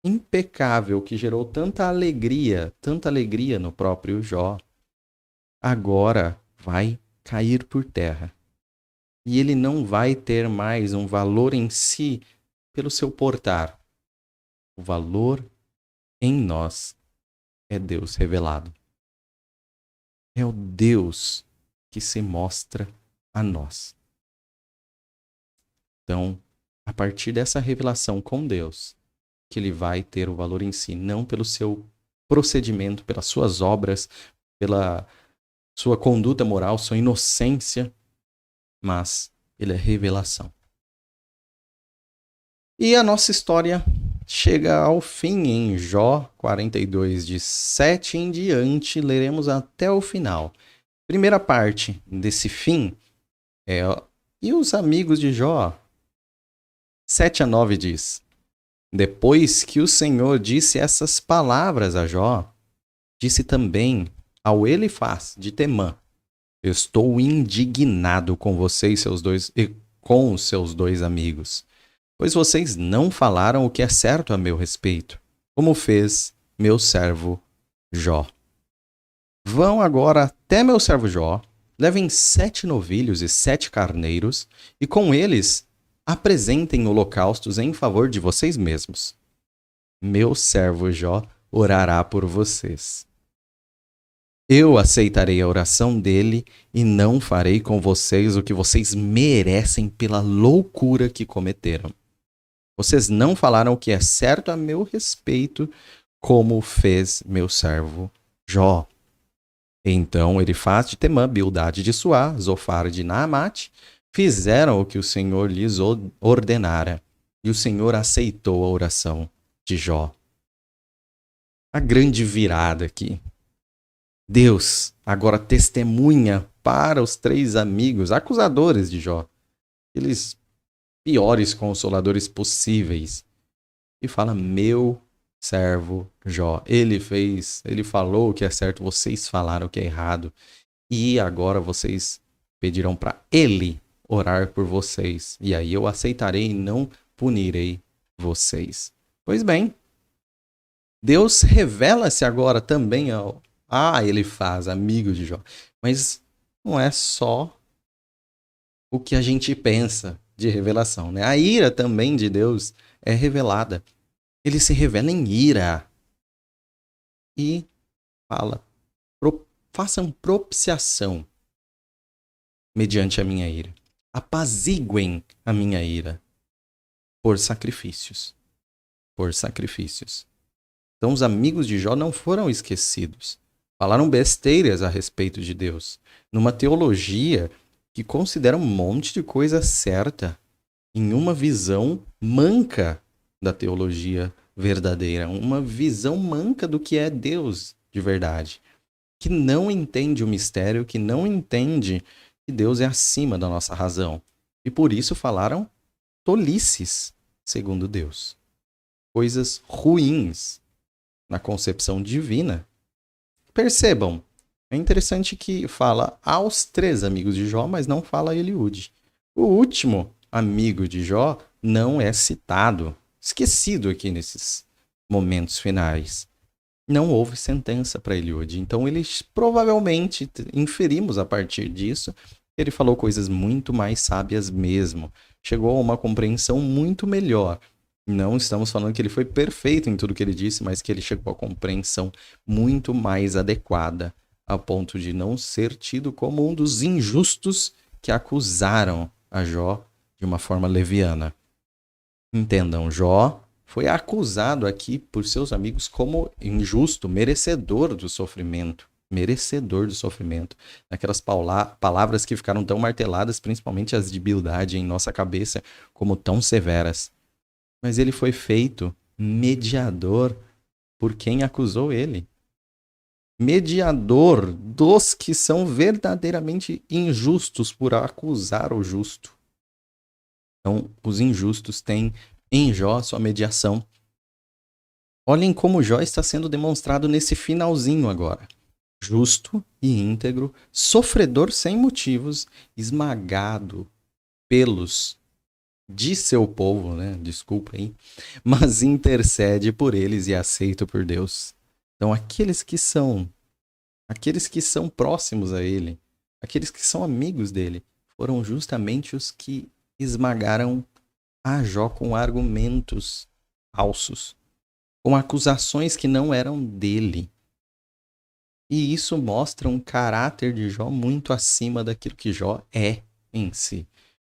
impecável que gerou tanta alegria no próprio Jó, agora vai cair por terra. E ele não vai ter mais um valor em si pelo seu portar. O valor em nós é Deus revelado. É o Deus que se mostra a nós. Então, a partir dessa revelação com Deus, que ele vai ter o valor em si, não pelo seu procedimento, pelas suas obras, pela sua conduta moral, sua inocência, mas ele é revelação. E a nossa história chega ao fim em Jó 42, de 7 em diante, leremos até o final. Primeira parte desse fim é: e os amigos de Jó? 7-9 diz: Depois que o Senhor disse essas palavras a Jó, disse também ao Elifaz de Temã: Estou indignado com você e com os seus dois amigos, pois vocês não falaram o que é certo a meu respeito, como fez meu servo Jó. Vão agora até meu servo Jó, levem 7 novilhos e 7 carneiros, e com eles apresentem holocaustos em favor de vocês mesmos. Meu servo Jó orará por vocês. Eu aceitarei a oração dele e não farei com vocês o que vocês merecem pela loucura que cometeram. Vocês não falaram o que é certo a meu respeito, como fez meu servo Jó. Então Elifaz de Temã, Bildade de Suá, Zofar de Naamate, fizeram o que o Senhor lhes ordenara, e o Senhor aceitou a oração de Jó. A grande virada aqui. Deus agora testemunha para os 3 amigos, acusadores de Jó, aqueles piores consoladores possíveis, e fala: meu servo Jó, ele falou o que é certo, vocês falaram o que é errado, e agora vocês pedirão para ele orar por vocês, e aí eu aceitarei e não punirei vocês. Pois bem, Deus revela-se agora também ao Elifaz, amigo de Jó. Mas não é só o que a gente pensa de revelação, né? A ira também de Deus é revelada. Ele se revela em ira e fala: façam propiciação mediante a minha ira. Apaziguem a minha ira por sacrifícios. Por sacrifícios. Então os amigos de Jó não foram esquecidos. Falaram besteiras a respeito de Deus, numa teologia que considera um monte de coisa certa, em uma visão manca da teologia verdadeira, uma visão manca do que é Deus de verdade, que não entende o mistério, que não entende que Deus é acima da nossa razão. E por isso falaram tolices, segundo Deus. Coisas ruins na concepção divina. Percebam, é interessante que fala aos 3 amigos de Jó, mas não fala a Eliúde. O último amigo de Jó não é citado, esquecido aqui nesses momentos finais. Não houve sentença para Eliúde, então eles provavelmente inferimos a partir disso que ele falou coisas muito mais sábias mesmo. Chegou a uma compreensão muito melhor. Não estamos falando que ele foi perfeito em tudo que ele disse, mas que ele chegou a compreensão muito mais adequada, a ponto de não ser tido como um dos injustos que acusaram a Jó de uma forma leviana. Entendam, Jó foi acusado aqui por seus amigos como injusto, merecedor do sofrimento. Merecedor do sofrimento. Aquelas palavras que ficaram tão marteladas, principalmente as de Bildade em nossa cabeça, como tão severas. Mas ele foi feito mediador por quem acusou ele. Mediador dos que são verdadeiramente injustos por acusar o justo. Então, os injustos têm em Jó sua mediação. Olhem como Jó está sendo demonstrado nesse finalzinho agora. Justo e íntegro, sofredor sem motivos, esmagado pelos de seu povo, né? Desculpa aí, mas intercede por eles e é aceito por Deus. Então, aqueles que são próximos a ele, aqueles que são amigos dele, foram justamente os que esmagaram a Jó com argumentos falsos, com acusações que não eram dele. E isso mostra um caráter de Jó muito acima daquilo que Jó é em si.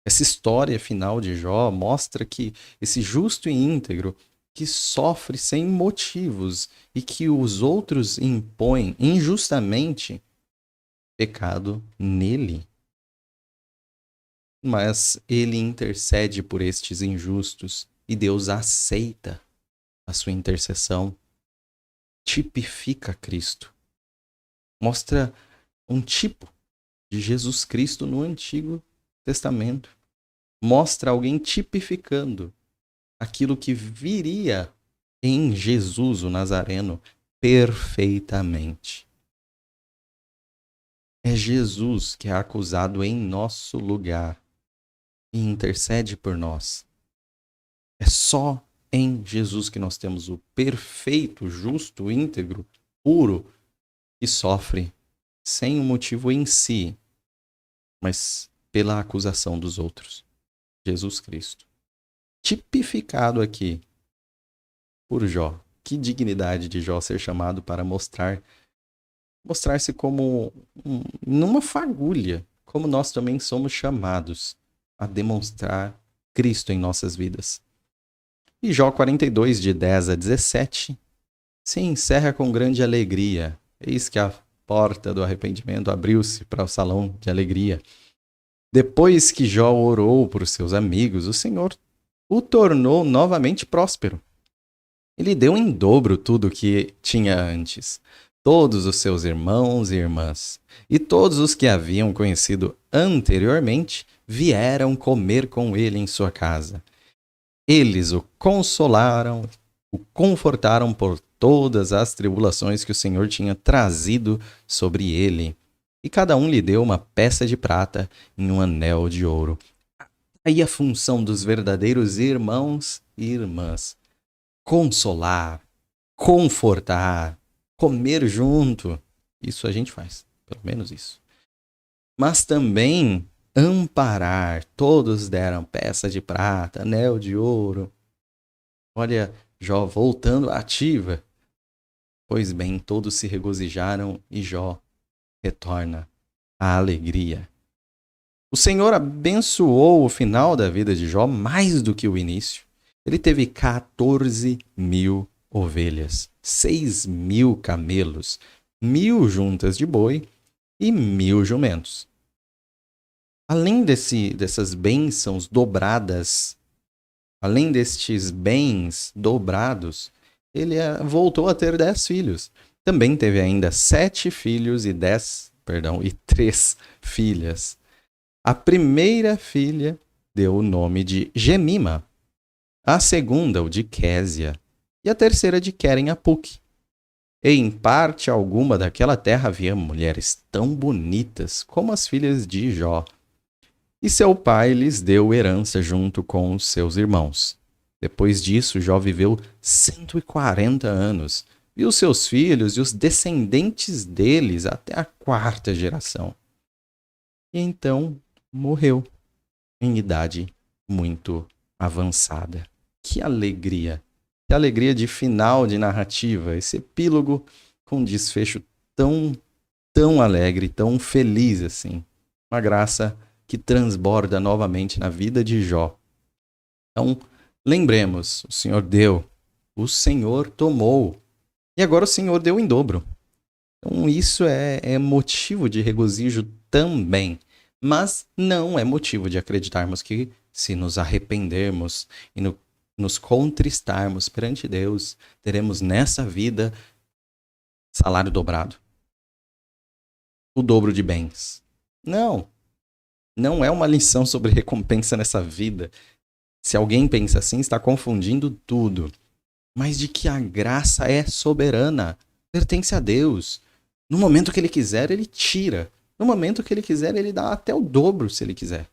Essa história final de Jó mostra que esse justo e íntegro que sofre sem motivos e que os outros impõem injustamente pecado nele. Mas ele intercede por estes injustos e Deus aceita a sua intercessão. Tipifica Cristo. Mostra um tipo de Jesus Cristo no Antigo Testamento. mostra alguém tipificando aquilo que viria em Jesus, o Nazareno, perfeitamente. É Jesus que é acusado em nosso lugar e intercede por nós. É só em Jesus que nós temos o perfeito, justo, íntegro, puro, que sofre sem um motivo em si, mas pela acusação dos outros. Jesus Cristo. Tipificado aqui por Jó. Que dignidade de Jó ser chamado para mostrar-se como numa fagulha, como nós também somos chamados a demonstrar Cristo em nossas vidas. E Jó 42, de 10 a 17, se encerra com grande alegria. Eis que a porta do arrependimento abriu-se para o salão de alegria. Depois que Jó orou por seus amigos, o Senhor o tornou novamente próspero. Ele deu em dobro tudo o que tinha antes. Todos os seus irmãos e irmãs, e todos os que haviam conhecido anteriormente, vieram comer com ele em sua casa. Eles o consolaram, o confortaram por todas as tribulações que o Senhor tinha trazido sobre ele. E cada um lhe deu uma peça de prata e um anel de ouro. Aí a função dos verdadeiros irmãos e irmãs: consolar, confortar, comer junto. Isso a gente faz, pelo menos isso. Mas também amparar. Todos deram peça de prata, anel de ouro. Olha, Jó voltando ativa. Pois bem, todos se regozijaram e Jó retorna à alegria. O Senhor abençoou o final da vida de Jó mais do que o início. Ele teve 14.000 ovelhas, 6.000 camelos, 1.000 juntas de boi e 1.000 jumentos. Além dessas bênçãos dobradas, além destes bens dobrados, ele voltou a ter 10 filhos. Também teve ainda 7 filhos e 3 filhas. A primeira filha deu o nome de Gemima, a segunda o de Késia e a terceira de Queren-Apuk. E em parte alguma daquela terra havia mulheres tão bonitas como as filhas de Jó. E seu pai lhes deu herança junto com os seus irmãos. Depois disso, Jó viveu 140 anos, viu seus filhos e os descendentes deles até a 4ª geração. E então morreu em idade muito avançada. Que alegria! Que alegria de final de narrativa, esse epílogo com um desfecho tão alegre, tão feliz assim. Uma graça que transborda novamente na vida de Jó. Então, lembremos, o Senhor deu, o Senhor tomou, e agora o Senhor deu em dobro. Então, isso é motivo de regozijo também, mas não é motivo de acreditarmos que, se nos arrependermos e nos contristarmos perante Deus, teremos nessa vida salário dobrado, o dobro de bens. Não é uma lição sobre recompensa nessa vida. Se alguém pensa assim, está confundindo tudo. Mas de que a graça é soberana, pertence a Deus. No momento que Ele quiser, Ele tira. No momento que Ele quiser, Ele dá até o dobro, se Ele quiser.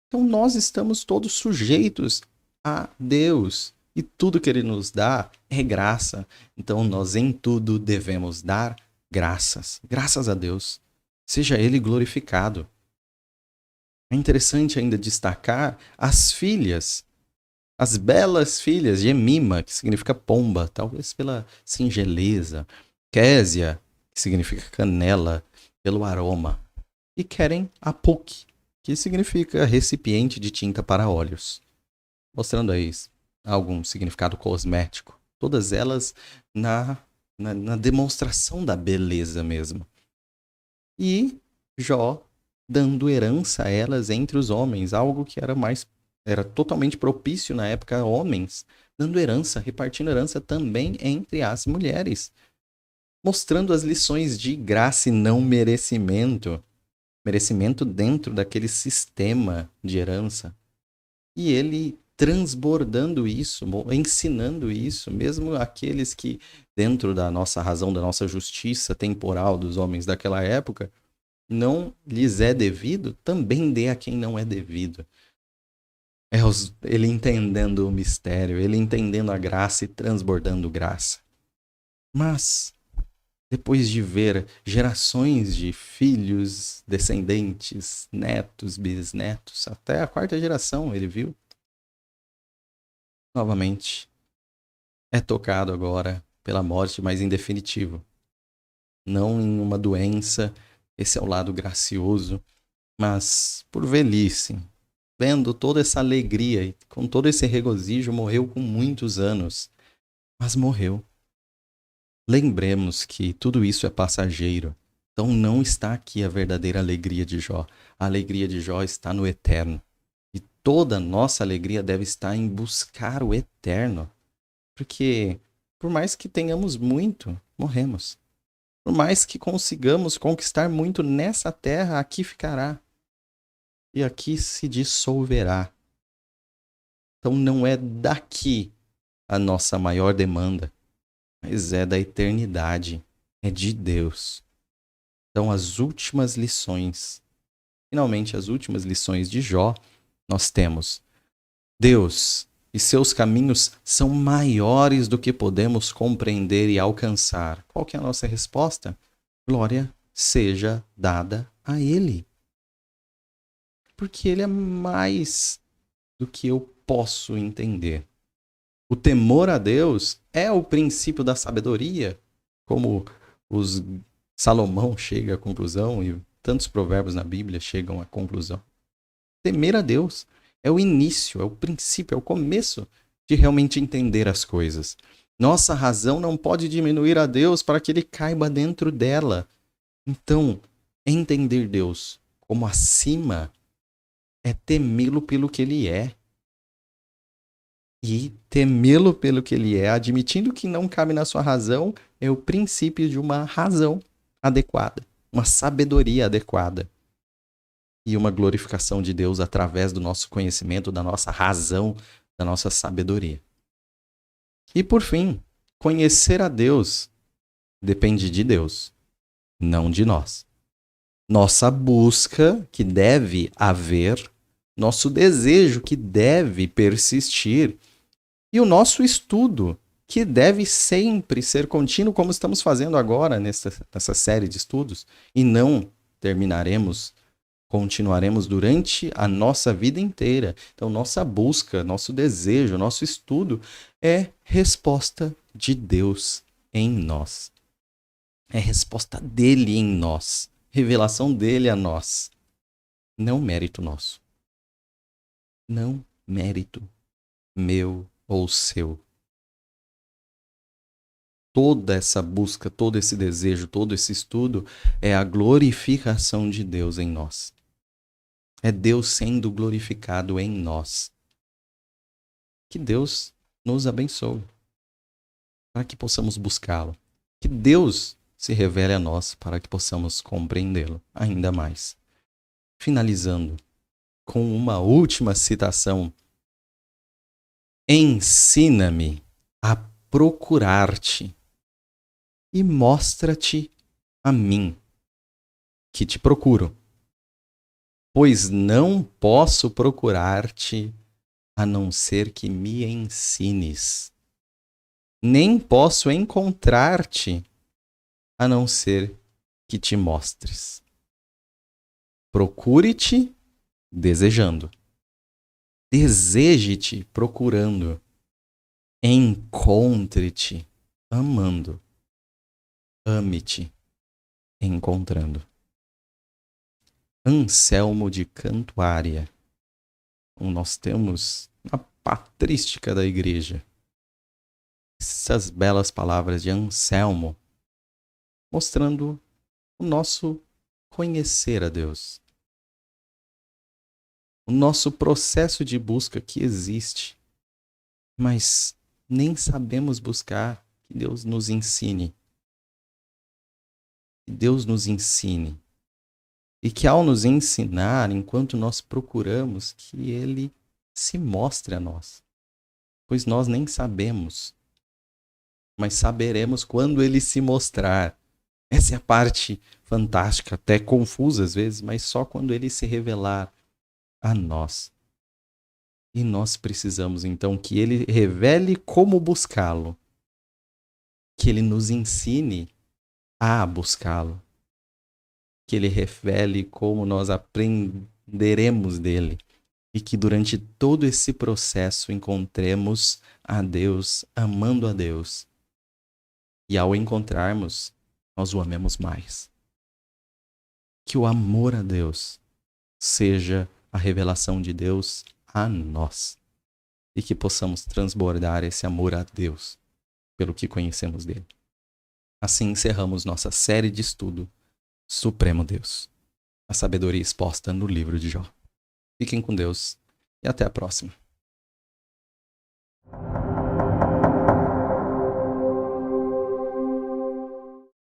Então nós estamos todos sujeitos a Deus. E tudo que Ele nos dá é graça. Então nós em tudo devemos dar graças. Graças a Deus. Seja Ele glorificado. É interessante ainda destacar as filhas, as belas filhas de Emima, que significa pomba, talvez pela singeleza. Késia, que significa canela, pelo aroma. E Queren-Apuk, que significa recipiente de tinta para óleos. Mostrando aí algum significado cosmético. Todas elas na demonstração da beleza mesmo. E Jó dando herança a elas entre os homens, algo que era totalmente propício na época a homens, dando herança, repartindo herança também entre as mulheres, mostrando as lições de graça e não merecimento dentro daquele sistema de herança. E ele transbordando isso, ensinando isso, mesmo aqueles que, dentro da nossa razão, da nossa justiça temporal dos homens daquela época, não lhes é devido, também dê a quem não é devido. Ele entendendo o mistério, ele entendendo a graça e transbordando graça. Mas, depois de ver gerações de filhos, descendentes, netos, bisnetos, até a quarta geração ele viu, novamente é tocado agora pela morte, mas em definitivo. Não em uma doença, esse é o lado gracioso, mas por velhice, vendo toda essa alegria e com todo esse regozijo, morreu com muitos anos, mas morreu. Lembremos que tudo isso é passageiro, então não está aqui a verdadeira alegria de Jó. A alegria de Jó está no eterno. E toda nossa alegria deve estar em buscar o eterno. Porque, por mais que tenhamos muito, morremos. Por mais que consigamos conquistar muito nessa terra, aqui ficará. E aqui se dissolverá. Então não é daqui a nossa maior demanda, mas é da eternidade. É de Deus. Então as últimas lições, finalmente as últimas lições de Jó, nós temos Deus e seus caminhos são maiores do que podemos compreender e alcançar. Qual que é a nossa resposta? Glória seja dada a Ele. Porque Ele é mais do que eu posso entender. O temor a Deus é o princípio da sabedoria, como os Salomão chega à conclusão e tantos provérbios na Bíblia chegam à conclusão. Temer a Deus é o início, é o princípio, é o começo de realmente entender as coisas. Nossa razão não pode diminuir a Deus para que ele caiba dentro dela. Então, entender Deus como acima é temê-lo pelo que ele é. E temê-lo pelo que ele é, admitindo que não cabe na sua razão, é o princípio de uma razão adequada, uma sabedoria adequada. E uma glorificação de Deus através do nosso conhecimento, da nossa razão, da nossa sabedoria. E por fim, conhecer a Deus depende de Deus, não de nós. Nossa busca que deve haver, nosso desejo que deve persistir e o nosso estudo que deve sempre ser contínuo, como estamos fazendo agora nessa série de estudos, e não continuaremos durante a nossa vida inteira. Então, nossa busca, nosso desejo, nosso estudo é resposta de Deus em nós. É resposta dele em nós. Revelação dele a nós. Não mérito nosso. Não mérito meu ou seu. Toda essa busca, todo esse desejo, todo esse estudo é a glorificação de Deus em nós. É Deus sendo glorificado em nós. Que Deus nos abençoe para que possamos buscá-lo. Que Deus se revele a nós para que possamos compreendê-lo ainda mais. Finalizando com uma última citação. Ensina-me a procurar-te e mostra-te a mim, que te procuro. Pois não posso procurar-te a não ser que me ensines. Nem posso encontrar-te a não ser que te mostres. Procure-te desejando. Deseje-te procurando. Encontre-te amando. Ame-te encontrando. Anselmo de Cantuária. Nós temos a patrística da igreja. Essas belas palavras de Anselmo, mostrando o nosso conhecer a Deus. O nosso processo de busca que existe, mas nem sabemos buscar. Que Deus nos ensine. Que Deus nos ensine. E que ao nos ensinar, enquanto nós procuramos, que Ele se mostre a nós, pois nós nem sabemos, mas saberemos quando ele se mostrar. Essa é a parte fantástica, até confusa às vezes, mas só quando ele se revelar a nós. E nós precisamos então que ele revele como buscá-lo, que ele nos ensine a buscá-lo, que ele revele como nós aprenderemos dele e que durante todo esse processo encontremos a Deus, amando a Deus. E ao encontrarmos, nós o amemos mais. Que o amor a Deus seja a revelação de Deus a nós e que possamos transbordar esse amor a Deus pelo que conhecemos dele. Assim encerramos nossa série de estudo Supremo Deus, a sabedoria exposta no livro de Jó. Fiquem com Deus e até a próxima.